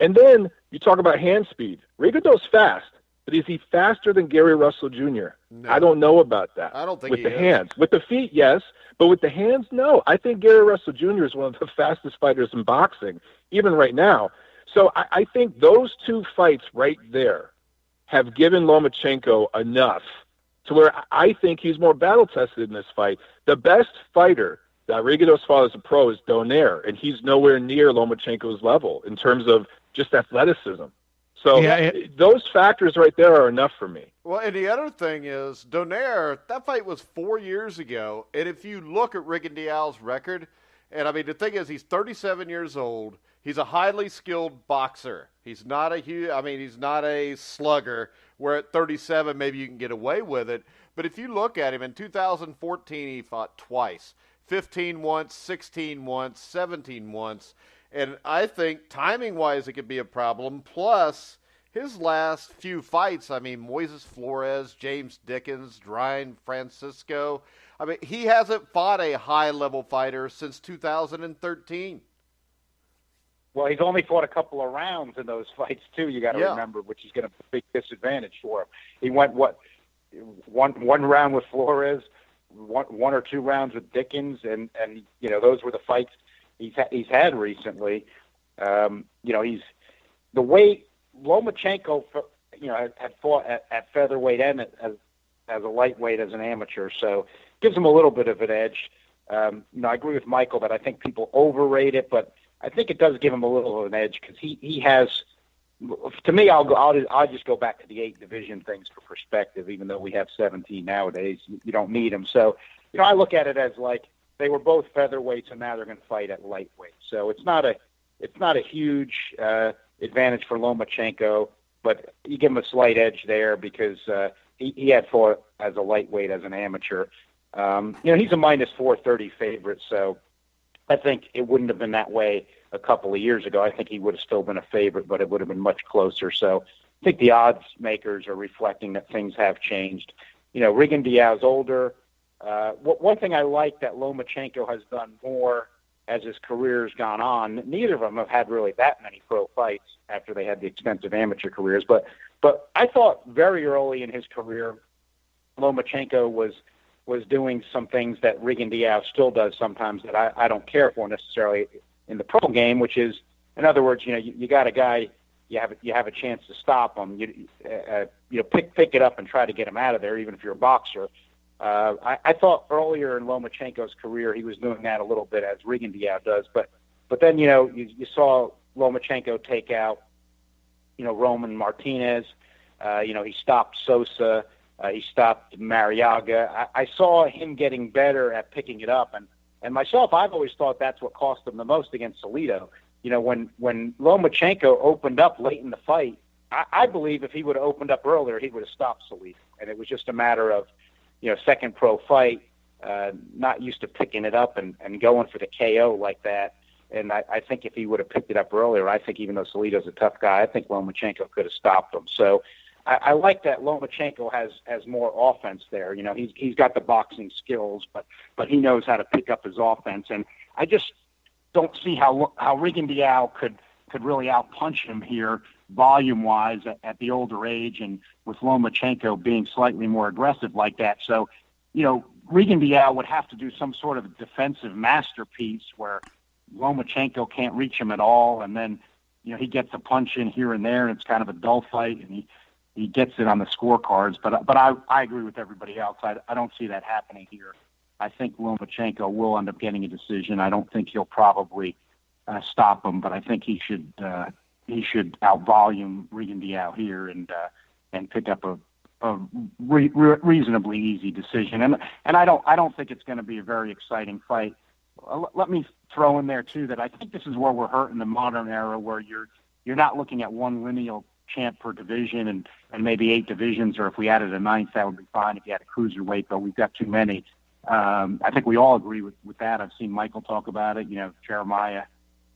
And then you talk about hand speed. Rigondeaux's fast. But is he faster than Gary Russell Jr.? No. I don't know about that. I don't think with he the is. hands. With the feet, yes, but with the hands, no. I think Gary Russell Jr. is one of the fastest fighters in boxing, even right now. So I think those two fights right there have given Lomachenko enough to where I think he's more battle-tested in this fight. The best fighter that Rigondeaux fought as a pro is Donaire, and he's nowhere near Lomachenko's level in terms of just athleticism. So those factors right there are enough for me. Well, and the other thing is, Donaire, that fight was 4 years ago, and if you look at Rigondeaux's record, and I mean, the thing is, he's 37 years old. He's a highly skilled boxer. He's not he's not a slugger where at 37 maybe you can get away with it. But if you look at him, in 2014 he fought twice. 15 once, 16 once, 17 once. And I think timing-wise it could be a problem. Plus, his last few fights, I mean, Moises Flores, James Dickens, Ryan Francisco, I mean, he hasn't fought a high-level fighter since 2013. Well, he's only fought a couple of rounds in those fights, too, you got to remember, which is going to be a big disadvantage for him. He went, one round with Flores, one or two rounds with Dickens, and you know, those were the fights he's had recently. He's the weight Lomachenko, had fought at featherweight and as a lightweight as an amateur, so gives him a little bit of an edge. I agree with Michael that I think people overrate it, but I think it does give him a little of an edge because he has. To me, I'll just go back to the 8 division things for perspective. Even though we have 17 nowadays, you don't need them. So, I look at it as like they were both featherweights, and now they're going to fight at lightweight. So it's not a huge advantage for Lomachenko, but you give him a slight edge there because he had fought as a lightweight as an amateur. He's a minus 430 favorite, so I think it wouldn't have been that way a couple of years ago. I think he would have still been a favorite, but it would have been much closer. So I think the odds makers are reflecting that things have changed. Rigondeaux's older. One thing I like that Lomachenko has done more as his career has gone on, neither of them have had really that many pro fights after they had the extensive amateur careers, but I thought very early in his career, Lomachenko was doing some things that Rigondeaux still does sometimes that I don't care for necessarily in the pro game, which is, in other words, you got a guy, you have a chance to stop him, pick it up and try to get him out of there, even if you're a boxer. I thought earlier in Lomachenko's career he was doing that a little bit as Rigondeaux does, but then you saw Lomachenko take out Roman Martinez, he stopped Sosa. He stopped Mariaga. I saw him getting better at picking it up. And myself, I've always thought that's what cost him the most against Salido. When Lomachenko opened up late in the fight, I believe if he would have opened up earlier, he would have stopped Salido. And it was just a matter of, second pro fight, not used to picking it up and going for the KO like that. And I think if he would have picked it up earlier, I think even though Salido's a tough guy, I think Lomachenko could have stopped him. So I like that Lomachenko has more offense there. He's got the boxing skills, but he knows how to pick up his offense. And I just don't see how Rigondeaux could really outpunch him here volume-wise at the older age, and with Lomachenko being slightly more aggressive like that. So, Rigondeaux would have to do some sort of defensive masterpiece where Lomachenko can't reach him at all, and then he gets a punch in here and there, and it's kind of a dull fight, and he gets it on the scorecards, but I agree with everybody else. I don't see that happening here. I think Lomachenko will end up getting a decision. I don't think he'll probably stop him, but I think he should outvolume Rigondeaux here and pick up a reasonably easy decision. And I don't think it's going to be a very exciting fight. Let me throw in there too that I think this is where we're hurt in the modern era, where you're not looking at one lineal champ per division and maybe 8 divisions, or if we added a 9th, that would be fine if you had a cruiserweight, but we've got too many. I think we all agree with that. I've seen Michael talk about it. Jeremiah,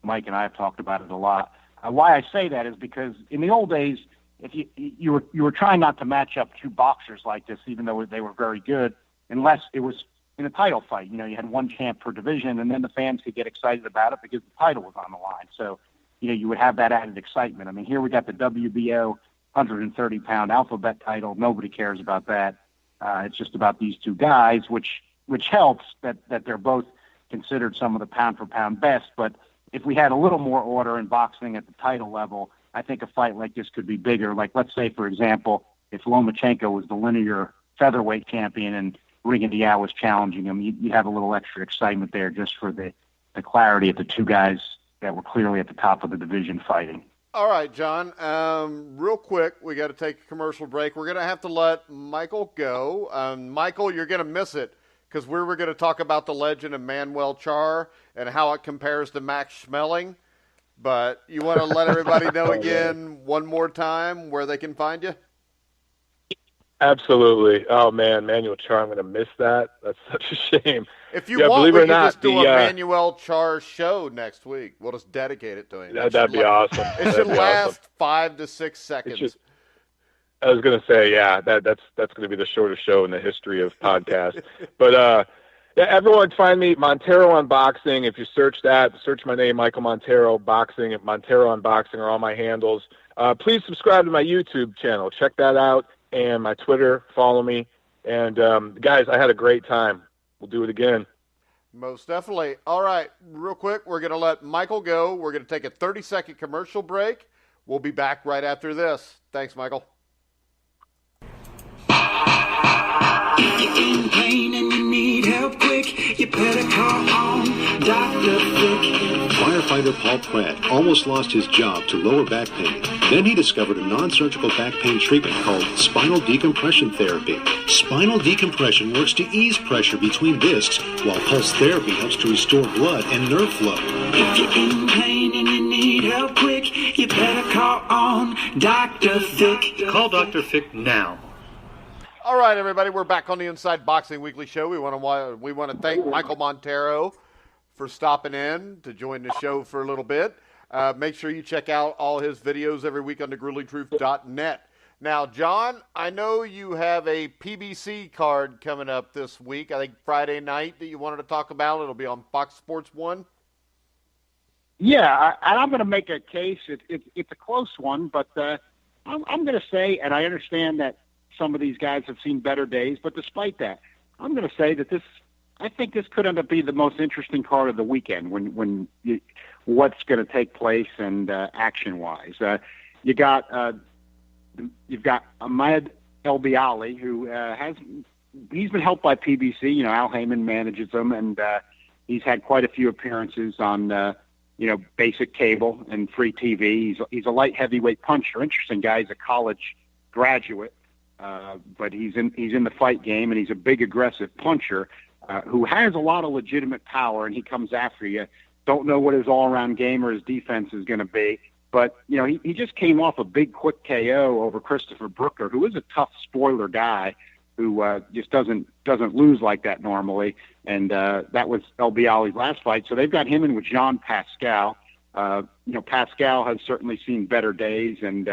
Mike, and I have talked about it a lot. Why I say that is because in the old days, if you were trying not to match up 2 boxers like this, even though they were very good, unless it was in a title fight. You had one champ per division, and then the fans could get excited about it because the title was on the line. So, you would have that added excitement. I mean, here we got the WBO 130-pound alphabet title. Nobody cares about that. It's just about these two guys, which helps that they're both considered some of the pound-for-pound best. But if we had a little more order in boxing at the title level, I think a fight like this could be bigger. Like, let's say, for example, if Lomachenko was the linear featherweight champion and Rigondeaux was challenging him, you'd have a little extra excitement there just for the clarity of the two guys that were clearly at the top of the division fighting. All right, John. Real quick, we got to take a commercial break. We're going to have to let Michael go. Michael, you're going to miss it because we were going to talk about the legend of Manuel Char and how it compares to Max Schmeling. But you want to let everybody know again one more time where they can find you? Absolutely. Oh, man, Manuel Char, I'm going to miss that. That's such a shame. If you want, believe we it or can not, just do a Manuel Char show next week. We'll just dedicate it to him. That'd be awesome. It should last 5 to 6 seconds. I was going to say, yeah, that's going to be the shortest show in the history of podcasts. But, yeah, everyone find me, Montero Unboxing. If you search that, search my name, Michael Montero Boxing. Montero Unboxing are all my handles. Please subscribe to my YouTube channel. Check that out. And my Twitter, follow me. And, guys, I had a great time. We'll do it again. Most definitely. All right, real quick, we're going to let Michael go. We're going to take a 30-second commercial break. We'll be back right after this. Thanks, Michael. If you're in pain and you need help quick, you better call on Dr. Vic. Firefighter Paul Pratt almost lost his job to lower back pain. Then he discovered a non-surgical back pain treatment called spinal decompression therapy. Spinal decompression works to ease pressure between discs, while pulse therapy helps to restore blood and nerve flow. If you're in pain and you need help quick, you better call on Dr. Vic. Call Dr. Vic now. All right, everybody, we're back on the Inside Boxing Weekly Show. We want to thank Michael Montero for stopping in to join the show for a little bit. Make sure you check out all his videos every week on thegruelingtruth.net. Now, John, I know you have a PBC card coming up this week, I think Friday night, that you wanted to talk about. It'll be on Fox Sports 1. Yeah, I'm going to make a case. It's a close one, but I'm going to say, and I understand that some of these guys have seen better days, but despite that, I'm going to say that I think this could end up being the most interesting card of the weekend what's going to take place and action-wise. You've got Ahmed Elbiali, who he's been helped by PBC. Al Heyman manages him, and he's had quite a few appearances on basic cable and free TV. He's a light heavyweight puncher. Interesting guy. He's a college graduate. But he's in the fight game, and he's a big, aggressive puncher who has a lot of legitimate power, and he comes after you. Don't know what his all-around game or his defense is going to be, but he just came off a big, quick KO over Christopher Brooker, who is a tough spoiler guy who just doesn't lose like that normally, and that was Elbiali's last fight. So they've got him in with Jean Pascal. Pascal has certainly seen better days, and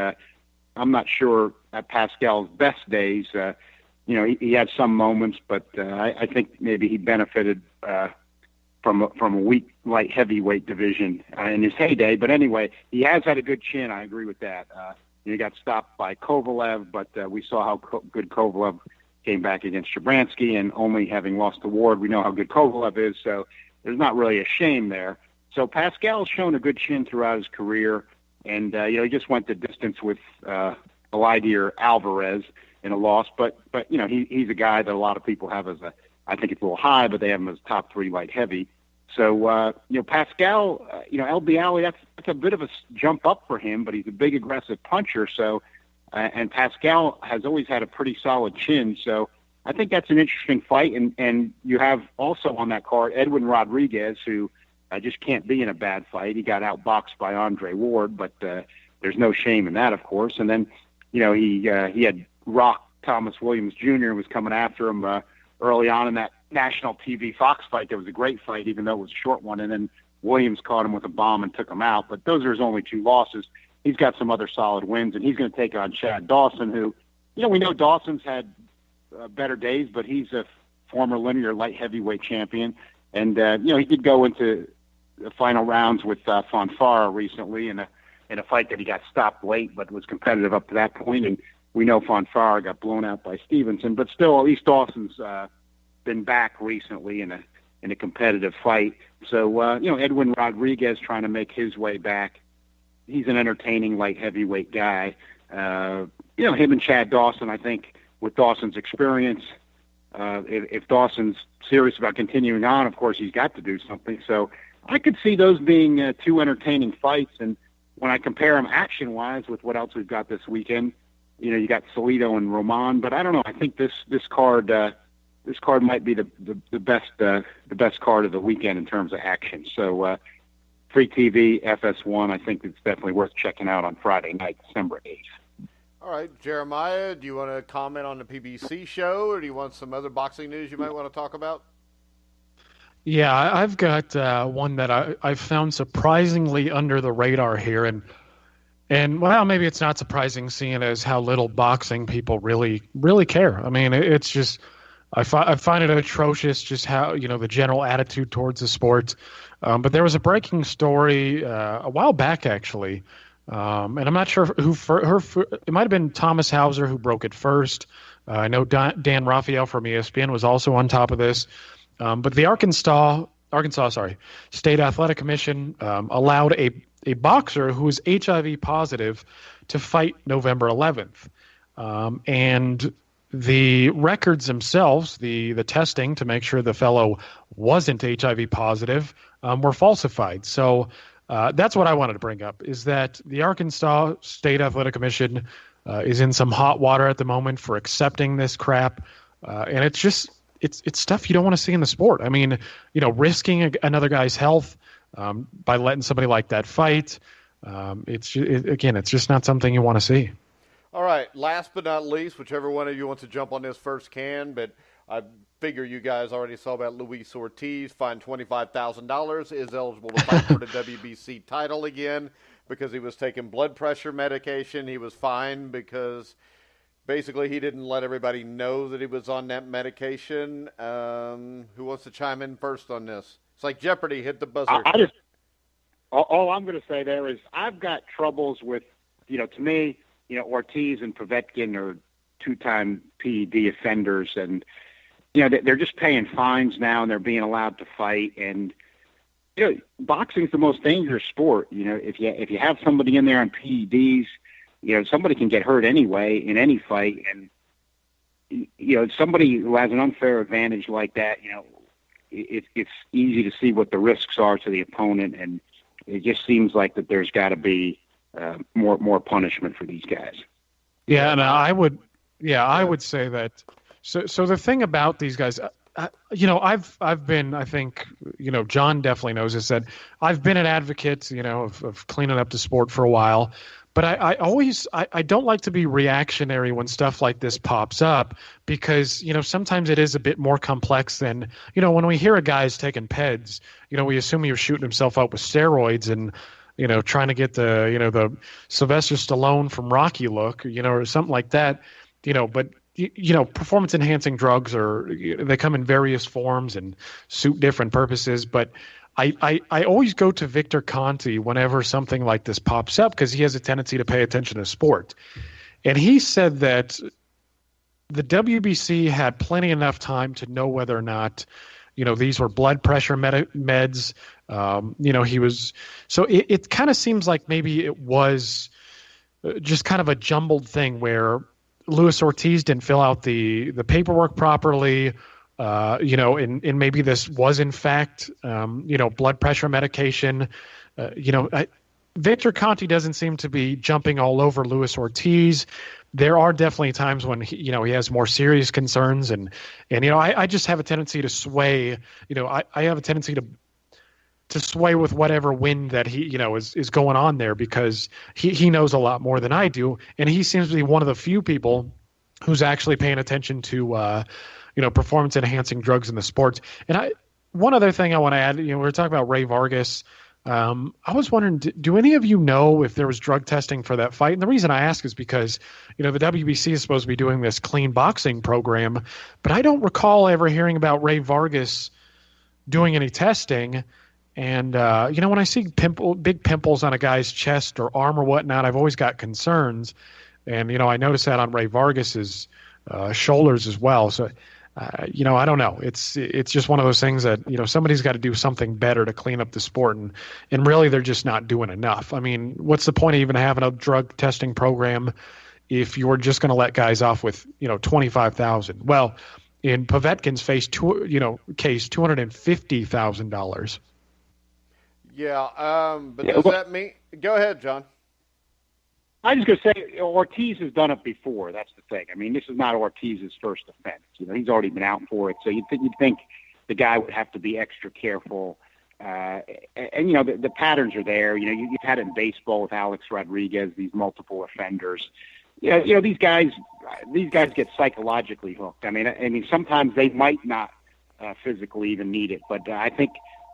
I'm not sure at Pascal's best days. He had some moments, but I think maybe he benefited from a weak light heavyweight division in his heyday. But anyway, he has had a good chin. I agree with that. He got stopped by Kovalev, but we saw how good Kovalev came back against Shabransky, and only having lost the Ward, we know how good Kovalev is. So there's not really a shame there. So Pascal's shown a good chin throughout his career. And, he just went the distance with Elidir Alvarez in a loss. But he's a guy that a lot of people have I think it's a little high, but they have him as top 3 light heavy. So, Pascal, Elbiali, that's a bit of a jump up for him, but he's a big, aggressive puncher. So, and Pascal has always had a pretty solid chin. So I think that's an interesting fight. And you have also on that card Edwin Rodriguez, who just can't be in a bad fight. He got outboxed by Andre Ward, but there's no shame in that, of course. And then, he had Rock Thomas Williams Jr. was coming after him early on in that national TV Fox fight. That was a great fight, even though it was a short one. And then Williams caught him with a bomb and took him out. But those are his only 2 losses. He's got some other solid wins, and he's going to take on Chad Dawson, who, we know Dawson's had better days, but he's a former linear light heavyweight champion. And, he did go into the final rounds with Fonfara recently in in a fight that he got stopped late, but was competitive up to that point. And we know Fonfara got blown out by Stevenson, but still, at least Dawson's been back recently in a competitive fight. So, Edwin Rodriguez trying to make his way back. He's an entertaining light heavyweight guy. Him and Chad Dawson, I think, with Dawson's experience, if Dawson's serious about continuing on, of course, he's got to do something. So I could see those being two entertaining fights. And when I compare them action-wise with what else we've got this weekend, you got Salido and Roman, but I don't know. I think this card might be the best card of the weekend in terms of action. So free TV, FS1, I think it's definitely worth checking out on Friday night, December 8th. All right, Jeremiah, do you want to comment on the PBC show, or do you want some other boxing news you might want to talk about? Yeah, I've got one that I've found surprisingly under the radar here, and well, maybe it's not surprising seeing as how little boxing people really care. I mean, it's just I find it atrocious just how the general attitude towards the sport. But there was a breaking story a while back actually. And I'm not sure who it might have been Thomas Hauser who broke it first. I know Dan Raphael from ESPN was also on top of this. But the Arkansas State Athletic Commission allowed a boxer who was HIV positive to fight November 11th. And the records themselves, the testing to make sure the fellow wasn't HIV positive, were falsified. So that's what I wanted to bring up, is that the Arkansas State Athletic Commission is in some hot water at the moment for accepting this crap. And it's just it's stuff you don't want to see in the sport. I mean, risking another guy's health by letting somebody like that fight. It's just not something you want to see. All right, last but not least, whichever one of you wants to jump on this first can, but I figure you guys already saw about Luis Ortiz, fined $25,000, is eligible to fight for the WBC title again because he was taking blood pressure medication. He was fined because basically he didn't let everybody know that he was on that medication. Who wants to chime in first on this? It's like Jeopardy, hit the buzzer. All I'm going to say there is I've got troubles with, to me, Ortiz and Povetkin are two-time PED offenders, and they're just paying fines now, and they're being allowed to fight. And boxing's the most dangerous sport. If you have somebody in there on PEDs, somebody can get hurt anyway in any fight, and somebody who has an unfair advantage like that, it's easy to see what the risks are to the opponent, and it just seems like that there's got to be more punishment for these guys. Yeah, and I would say that. So the thing about these guys, I've been, I think, John definitely knows this, that I've been an advocate, of cleaning up the sport for a while. But I don't like to be reactionary when stuff like this pops up because, sometimes it is a bit more complex than, when we hear a guy's taking PEDs, we assume he was shooting himself up with steroids and, trying to get the Sylvester Stallone from Rocky look, or something like that, but, performance enhancing drugs they come in various forms and suit different purposes. But I always go to Victor Conti whenever something like this pops up because he has a tendency to pay attention to sport. And he said that the WBC had plenty enough time to know whether or not, these were blood pressure meds. He was – so it kind of seems like maybe it was just kind of a jumbled thing where Luis Ortiz didn't fill out the paperwork properly. And maybe this was in fact, blood pressure medication. Victor Conti doesn't seem to be jumping all over Luis Ortiz. There are definitely times when he has more serious concerns, and I just have a tendency to sway. I have a tendency to sway with whatever wind that he is going on there because he knows a lot more than I do, and he seems to be one of the few people who's actually paying attention to performance enhancing drugs in the sport. And one other thing I want to add, we were talking about Ray Vargas. I was wondering, do any of you know if there was drug testing for that fight? And the reason I ask is because, the WBC is supposed to be doing this clean boxing program, but I don't recall ever hearing about Ray Vargas doing any testing. And, when I see big pimples on a guy's chest or arm or whatnot, I've always got concerns. And, I noticed that on Ray Vargas's shoulders as well. So, I don't know. It's just one of those things that, somebody's got to do something better to clean up the sport. And really, they're just not doing enough. I mean, what's the point of even having a drug testing program if you're just going to let guys off with, $25,000? Well, in Povetkin's case, $250,000. Yeah, but does that mean? Go ahead, John. I was going to say Ortiz has done it before. That's the thing. I mean, this is not Ortiz's first offense. He's already been out for it, so you'd think the guy would have to be extra careful. And the patterns are there. You've had it in baseball with Alex Rodriguez, these multiple offenders. These guys get psychologically hooked. I mean, sometimes they might not physically even need it, but I think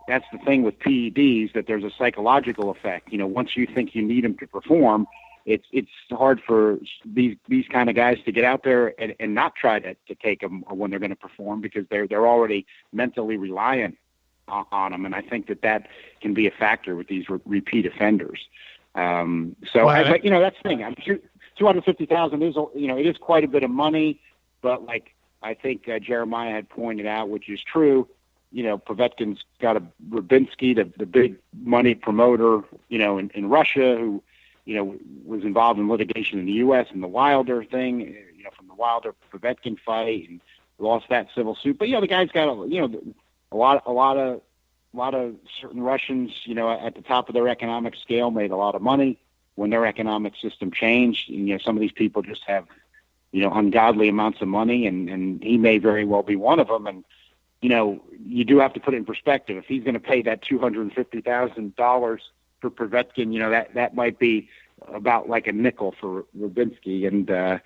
that's the thing with PEDs, that there's a psychological effect. Once you think you need them to perform, it's hard for these kind of guys to get out there and not try to take them when they're going to perform, because they're already mentally reliant on them. And I think that can be a factor with these repeat offenders. That's the thing. I'm sure $250,000 is, it is quite a bit of money, but like I think Jeremiah had pointed out, which is true, Povetkin's got a Rubinsky, the big money promoter, in Russia, who, was involved in litigation in the U.S. and the Wilder thing, from the Wilder Povetkin fight, and lost that civil suit. But the guy's got a lot of certain Russians, at the top of their economic scale, made a lot of money. When their economic system changed, some of these people just have, ungodly amounts of money, and he may very well be one of them. And you do have to put it in perspective. If he's going to pay that $250,000 for Povetkin, that might be about like a nickel for Rubinsky, and that's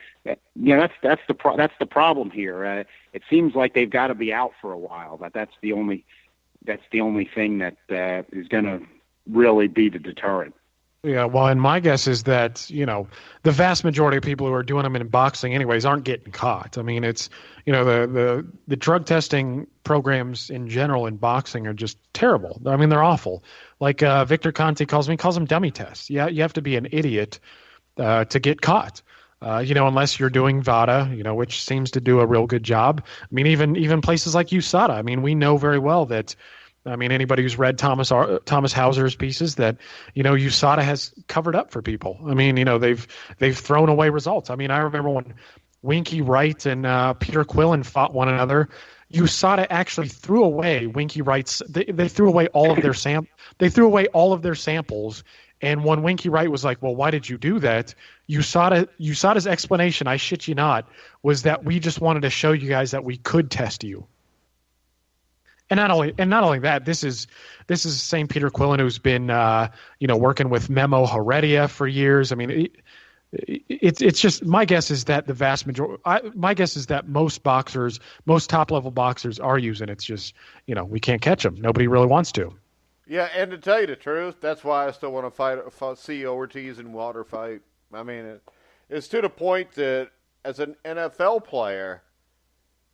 the problem here. It seems like they've got to be out for a while, but that's the only thing that is going to really be the deterrent. Yeah, well, and my guess is that, the vast majority of people who are doing them in boxing anyways aren't getting caught. I mean, it's, the drug testing programs in general in boxing are just terrible. I mean, they're awful. Like Victor Conte calls them dummy tests. Yeah, you have to be an idiot to get caught. Unless you're doing VADA, which seems to do a real good job. I mean, even places like USADA. I mean, we know very well that. I mean, anybody who's read Thomas Hauser's pieces, that USADA has covered up for people. I mean, they've thrown away results. I mean, I remember when Winky Wright and Peter Quillen fought one another. USADA actually threw away Winky Wright's. They threw away all of their They threw away all of their samples. And when Winky Wright was like, "Well, why did you do that?" USADA's explanation, I shit you not, was that we just wanted to show you guys that we could test you. And not only that, this is the same Peter Quillen who's been working with Memo Heredia for years. I mean, it's just, my guess is that the vast majority. My guess is that most top level boxers are using it. It's just we can't catch them. Nobody really wants to. Yeah, and to tell you the truth, that's why I still want to see Ortiz and Wilder fight. I mean, it's to the point that as an NFL player.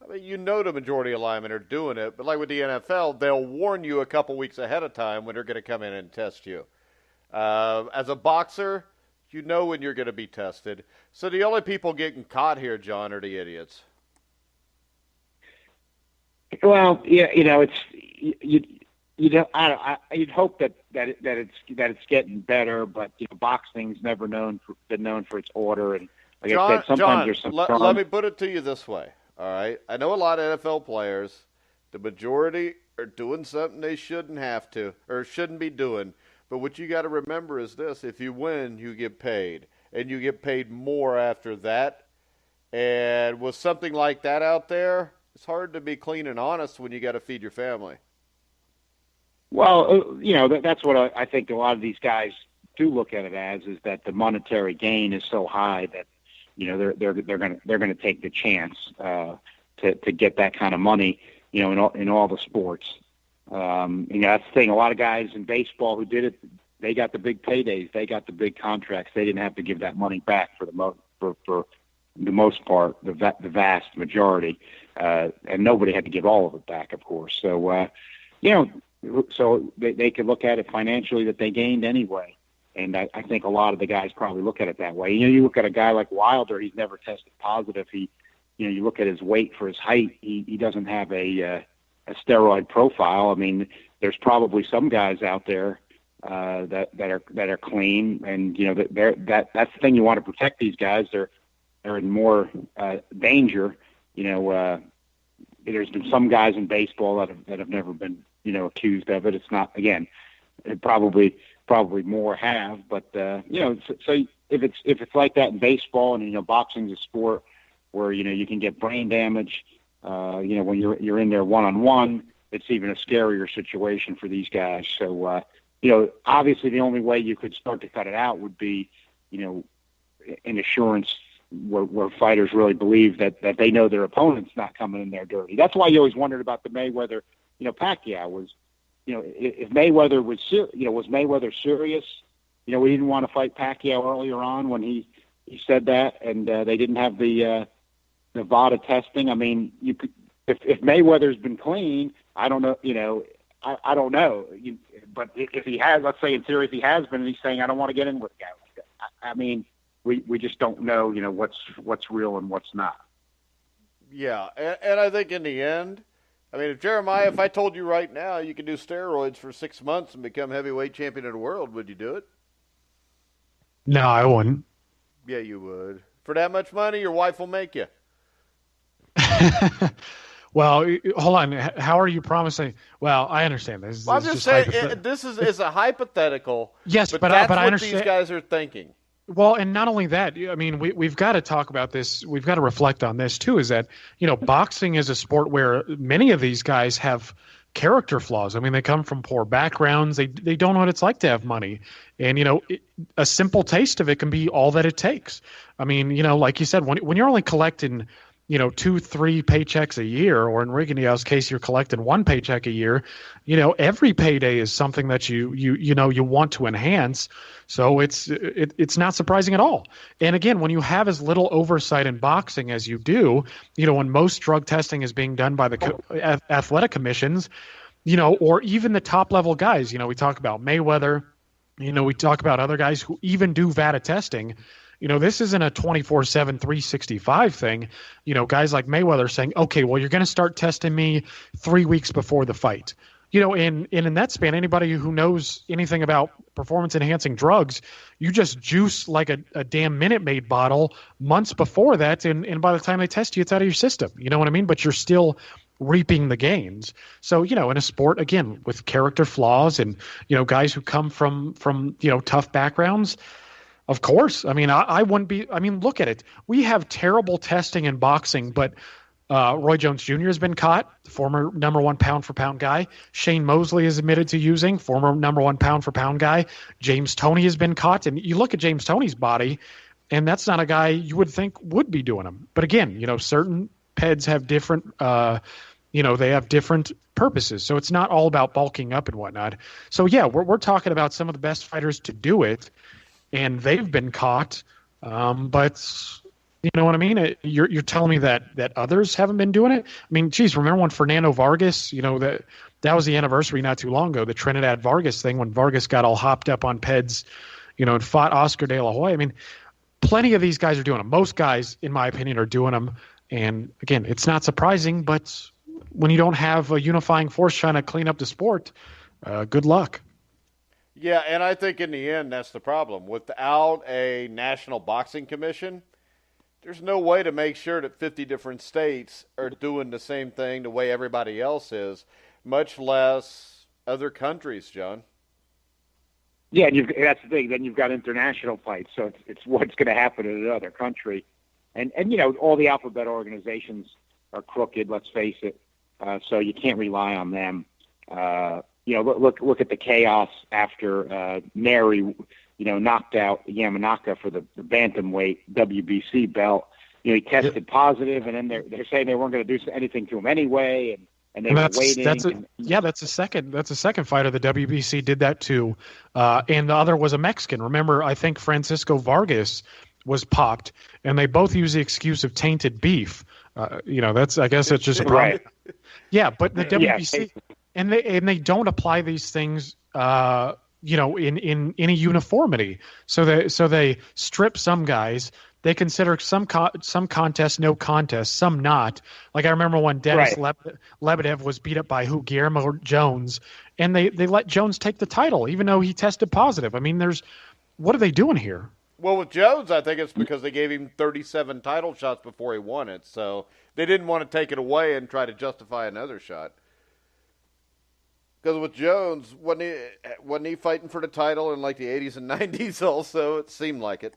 I mean, the majority of linemen are doing it, but like with the NFL, they'll warn you a couple weeks ahead of time when they're going to come in and test you. As a boxer, when you're going to be tested. So the only people getting caught here, John, are the idiots. Well, yeah, you'd hope that it's getting better, but boxing's never been known for its order, and like I said, sometimes there's some. Let me put it to you this way. All right, I know a lot of NFL players, the majority are doing something they shouldn't have to or shouldn't be doing. But what you got to remember is this: if you win, you get paid, and you get paid more after that. And with something like that out there, it's hard to be clean and honest when you got to feed your family. Well, that's what I think a lot of these guys do look at it as, is that the monetary gain is so high that. They're going to take the chance to get that kind of money, in all the sports. That's the thing. A lot of guys in baseball who did it, they got the big paydays, they got the big contracts. They didn't have to give that money back for the most part, the vast majority, and nobody had to give all of it back, of course. So, so they could look at it financially that they gained anyway. And I think a lot of the guys probably look at it that way. You look at a guy like Wilder, he's never tested positive. You look at his weight for his height, he doesn't have a steroid profile. I mean, there's probably some guys out there that are clean, and that's the thing. You want to protect these guys. They're in more danger. There's been some guys in baseball that have never been accused of it. It's not, again, it probably more have, but so if it's like that in baseball, and boxing's a sport where you can get brain damage, when you're in there one-on-one, it's even a scarier situation for these guys. So obviously the only way you could start to cut it out would be an assurance where fighters really believe that they know their opponent's not coming in there dirty. That's why you always wondered about the Mayweather Pacquiao was, if Mayweather was Mayweather serious? We didn't want to fight Pacquiao earlier on when he said that, and they didn't have the VADA testing. I mean, if Mayweather's been clean, I don't know. I don't know. But if he has, let's say in theory, if he has been, and he's saying I don't want to get in with a guy like that. I mean, we just don't know. What's real and what's not. Yeah, and I think in the end, I mean, if I told you right now you could do steroids for 6 months and become heavyweight champion of the world, would you do it? No, I wouldn't. Yeah, you would. For that much money, your wife will make you. Well, hold on. How are you promising? Well, I understand this. Well, I'm just saying this is a hypothetical. Yes, but I that's what understand. These guys are thinking. Well, and not only that, I mean, we've got to talk about this. We've got to reflect on this too. Is that boxing is a sport where many of these guys have character flaws. I mean, they come from poor backgrounds. They don't know what it's like to have money, and a simple taste of it can be all that it takes. I mean, like you said, when you're only collecting 2-3 paychecks a year, or in Rigondeaux's case, you're collecting 1 paycheck a year. Every payday is something that you want to enhance. So it's not surprising at all. And again, when you have as little oversight in boxing as you do, when most drug testing is being done by the athletic commissions, or even the top level guys, we talk about Mayweather, we talk about other guys who even do VADA testing. This isn't a 24/7, 365 thing. Guys like Mayweather saying, okay, well, you're going to start testing me 3 weeks before the fight. And in that span, anybody who knows anything about performance-enhancing drugs, you just juice like a damn Minute Maid bottle months before that, and by the time they test you, it's out of your system. You know what I mean? But you're still reaping the gains. So, in a sport, again, with character flaws and, guys who come from tough backgrounds, of course. I mean, I wouldn't be – I mean, look at it. We have terrible testing in boxing, but Roy Jones Jr. has been caught, former number 1 pound-for-pound guy. Shane Mosley is admitted to using, former number 1 pound-for-pound guy. James Toney has been caught. And you look at James Toney's body, and that's not a guy you would think would be doing them. But again, certain PEDs have different they have different purposes. So it's not all about bulking up and whatnot. So, yeah, we're talking about some of the best fighters to do it, and they've been caught. But you know what I mean? You're telling me that others haven't been doing it? I mean, geez, remember when Fernando Vargas, that was the anniversary not too long ago, the Trinidad Vargas thing, when Vargas got all hopped up on PEDs, and fought Oscar De La Hoya. I mean, plenty of these guys are doing them. Most guys, in my opinion, are doing them. And again, it's not surprising, but when you don't have a unifying force trying to clean up the sport, good luck. Yeah, and I think in the end, that's the problem. Without a national boxing commission, there's no way to make sure that 50 different states are doing the same thing the way everybody else is, much less other countries, John. Yeah, and that's the thing. Then you've got international fights, so it's what's going to happen in another country. And all the alphabet organizations are crooked, let's face it, so you can't rely on them. Look at the chaos after Neri, knocked out Yamanaka for the bantamweight WBC belt. He tested positive, and then they're saying they weren't going to do anything to him anyway, and they were waiting. That's a second fighter the WBC did that to, and the other was a Mexican. Remember, I think Francisco Vargas was popped, and they both use the excuse of tainted beef. I guess that's just a problem. Right. Yeah, but the WBC. and they don't apply these things, in any uniformity. So they strip some guys. They consider some contests no contest, some not. Like I remember when Dennis Lebedev was beat up by Guillermo Jones, and they let Jones take the title, even though he tested positive. I mean, what are they doing here? Well, with Jones, I think it's because they gave him 37 title shots before he won it, so they didn't want to take it away and try to justify another shot. Because with Jones, wasn't he fighting for the title in like the 80s and 90s also? It seemed like it.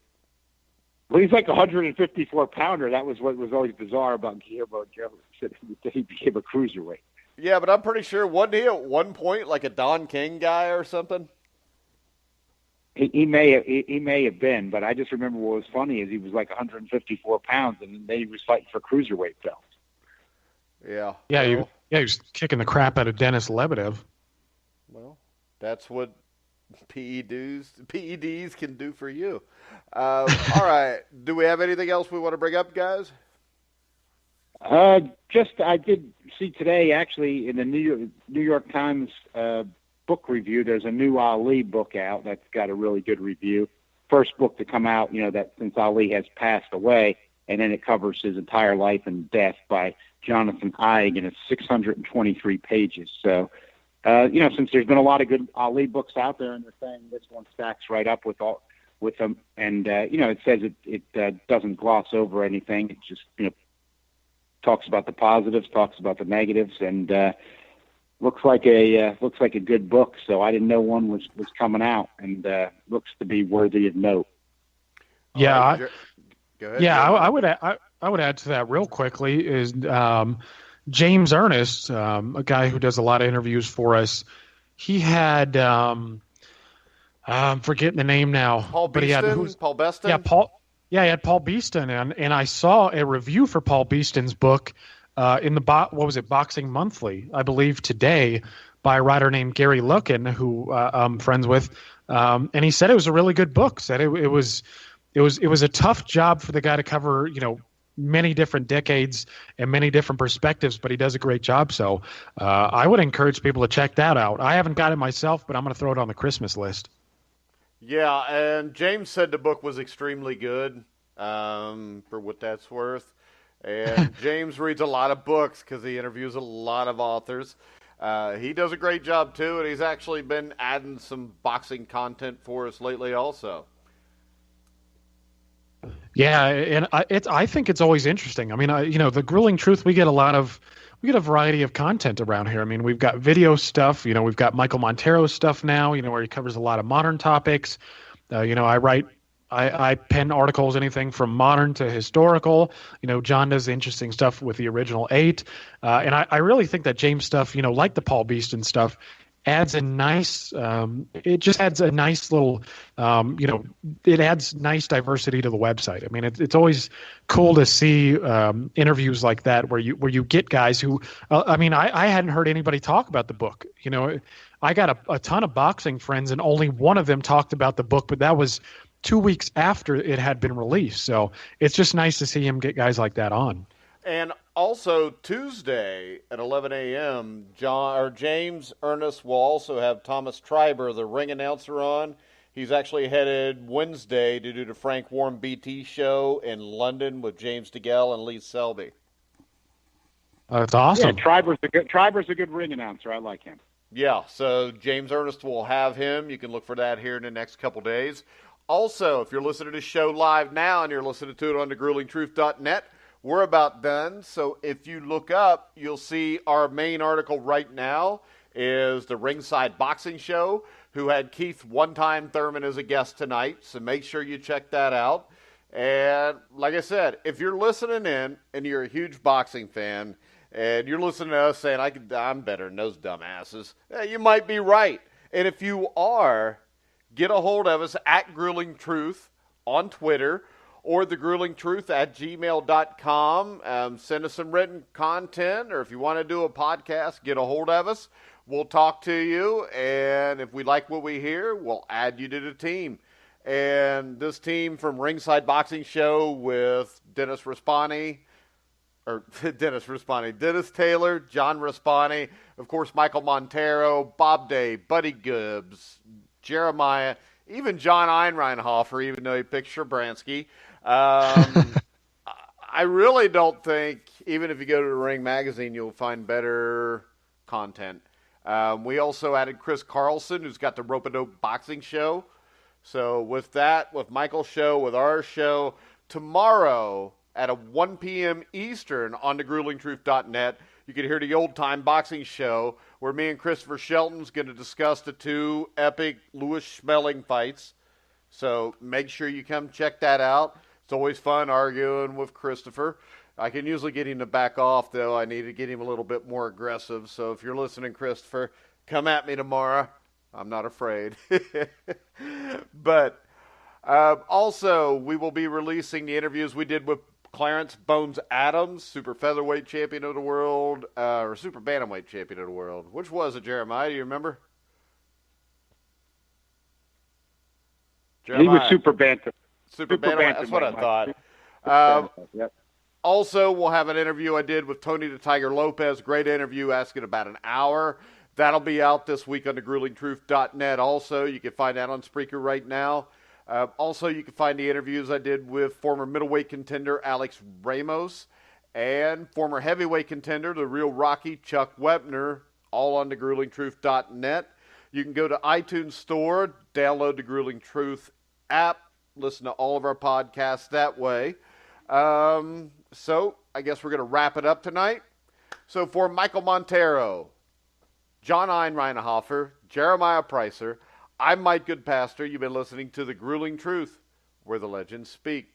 Well, he's like a 154-pounder. That was what was always bizarre about Guillermo Jones, that he became a cruiserweight. Yeah, but I'm pretty sure, wasn't he at one point like a Don King guy or something? He may have been, but I just remember what was funny is he was like 154 pounds, and then he was fighting for cruiserweight belts. Yeah. Yeah, he was kicking the crap out of Dennis Lebedev. Well, that's what PEDs can do for you. All right. Do we have anything else we want to bring up, guys? I did see today, actually, in the New York Times book review, there's a new Ali book out that's got a really good review. First book to come out, that since Ali has passed away, and then it covers his entire life and death by Jonathan Eig, and it's 623 pages. So, since there's been a lot of good Ali books out there, and they're saying this one stacks right up with them, and it says it doesn't gloss over anything. It just talks about the positives, talks about the negatives, and looks like a good book. So I didn't know one was coming out, and looks to be worthy of note. Yeah, right, go ahead. Yeah, I would add to that real quickly is James Ernest, a guy who does a lot of interviews for us. He had I'm forgetting the name now. Paul Beeston? Paul Beston? Yeah, he had Paul Beeston, and I saw a review for Paul Beeston's book in the Boxing Monthly, I believe today, by a writer named Gary Lukin, who I'm friends with, and he said it was a really good book. Said it was a tough job for the guy to cover, many different decades and many different perspectives, but he does a great job. So I would encourage people to check that out. I haven't got it myself, but I'm going to throw it on the Christmas list. Yeah, and James said the book was extremely good, for what that's worth. And James reads a lot of books because he interviews a lot of authors. He does a great job, too, and he's actually been adding some boxing content for us lately also. Yeah, and I think it's always interesting. I mean, the Grueling Truth, we get a variety of content around here. I mean, we've got video stuff. We've got Michael Montero stuff now. Where he covers a lot of modern topics. I pen articles, anything from modern to historical. John does interesting stuff with the original 8, and I really think that James stuff, like the Paul Beeston stuff, adds a nice. It just adds a nice little, it adds nice diversity to the website. I mean, it's always cool to see interviews like that where you get guys who, I hadn't heard anybody talk about the book. I got a ton of boxing friends, and only one of them talked about the book, but that was 2 weeks after it had been released. So it's just nice to see him get guys like that on. And also Tuesday at 11 a.m., James Ernest will also have Thomas Triber, the ring announcer, on. He's actually headed Wednesday to do the Frank Warren BT show in London with James DeGale and Lee Selby. That's awesome. Yeah, Triber's a good ring announcer. I like him. Yeah, so James Ernest will have him. You can look for that here in the next couple days. Also, if you're listening to the show live now and you're listening to it on thegruelingtruth.net, we're about done. So if you look up, you'll see our main article right now is the Ringside Boxing Show, who had Keith One-Time Thurman as a guest tonight. So make sure you check that out. And like I said, if you're listening in and you're a huge boxing fan and you're listening to us saying, I'm better than those dumbasses, you might be right. And if you are, get a hold of us at Grueling Truth on Twitter or thegruelingtruth@gmail.com. Send us some written content, or if you want to do a podcast, get a hold of us. We'll talk to you, and if we like what we hear, we'll add you to the team. And this team from Ringside Boxing Show with Dennis Raspani, or Dennis Raspani, Dennis Taylor, John Raspani, of course, Michael Montero, Bob Day, Buddy Gibbs, Jeremiah, even John Einreinhofer, even though he picked Shabransky. I really don't think, even if you go to the Ring Magazine, you'll find better content. We also added Chris Carlson, who's got the Rope-A-Dope Boxing Show. So with that, with Michael's show, with our show, tomorrow at 1 p.m. Eastern on thegruelingtruth.net, you can hear the old-time boxing show where me and Christopher Shelton's going to discuss the 2 epic Louis Schmeling fights. So make sure you come check that out. It's always fun arguing with Christopher. I can usually get him to back off, though. I need to get him a little bit more aggressive. So if you're listening, Christopher, come at me tomorrow. I'm not afraid. But also, we will be releasing the interviews we did with Clarence Bones Adams, super featherweight champion of the world, or super bantamweight champion of the world. Which was it, Jeremiah? Do you remember? Jeremiah. He was super bantam. Super bantamweight. That's what I thought. Yep. Also, we'll have an interview I did with Tony the Tiger Lopez. Great interview, asking about an hour. That'll be out this week on thegruelingtruth.net. Also, you can find that on Spreaker right now. Also, you can find the interviews I did with former middleweight contender Alex Ramos and former heavyweight contender, the real Rocky, Chuck Wepner, all on thegruelingtruth.net. You can go to iTunes Store, download the Grueling Truth app, listen to all of our podcasts that way. So I guess we're going to wrap it up tonight. So for Michael Montero, John Einreinhofer, Jeremiah Preisser, I'm Mike Goodpaster. You've been listening to The Grueling Truth, where the legends speak.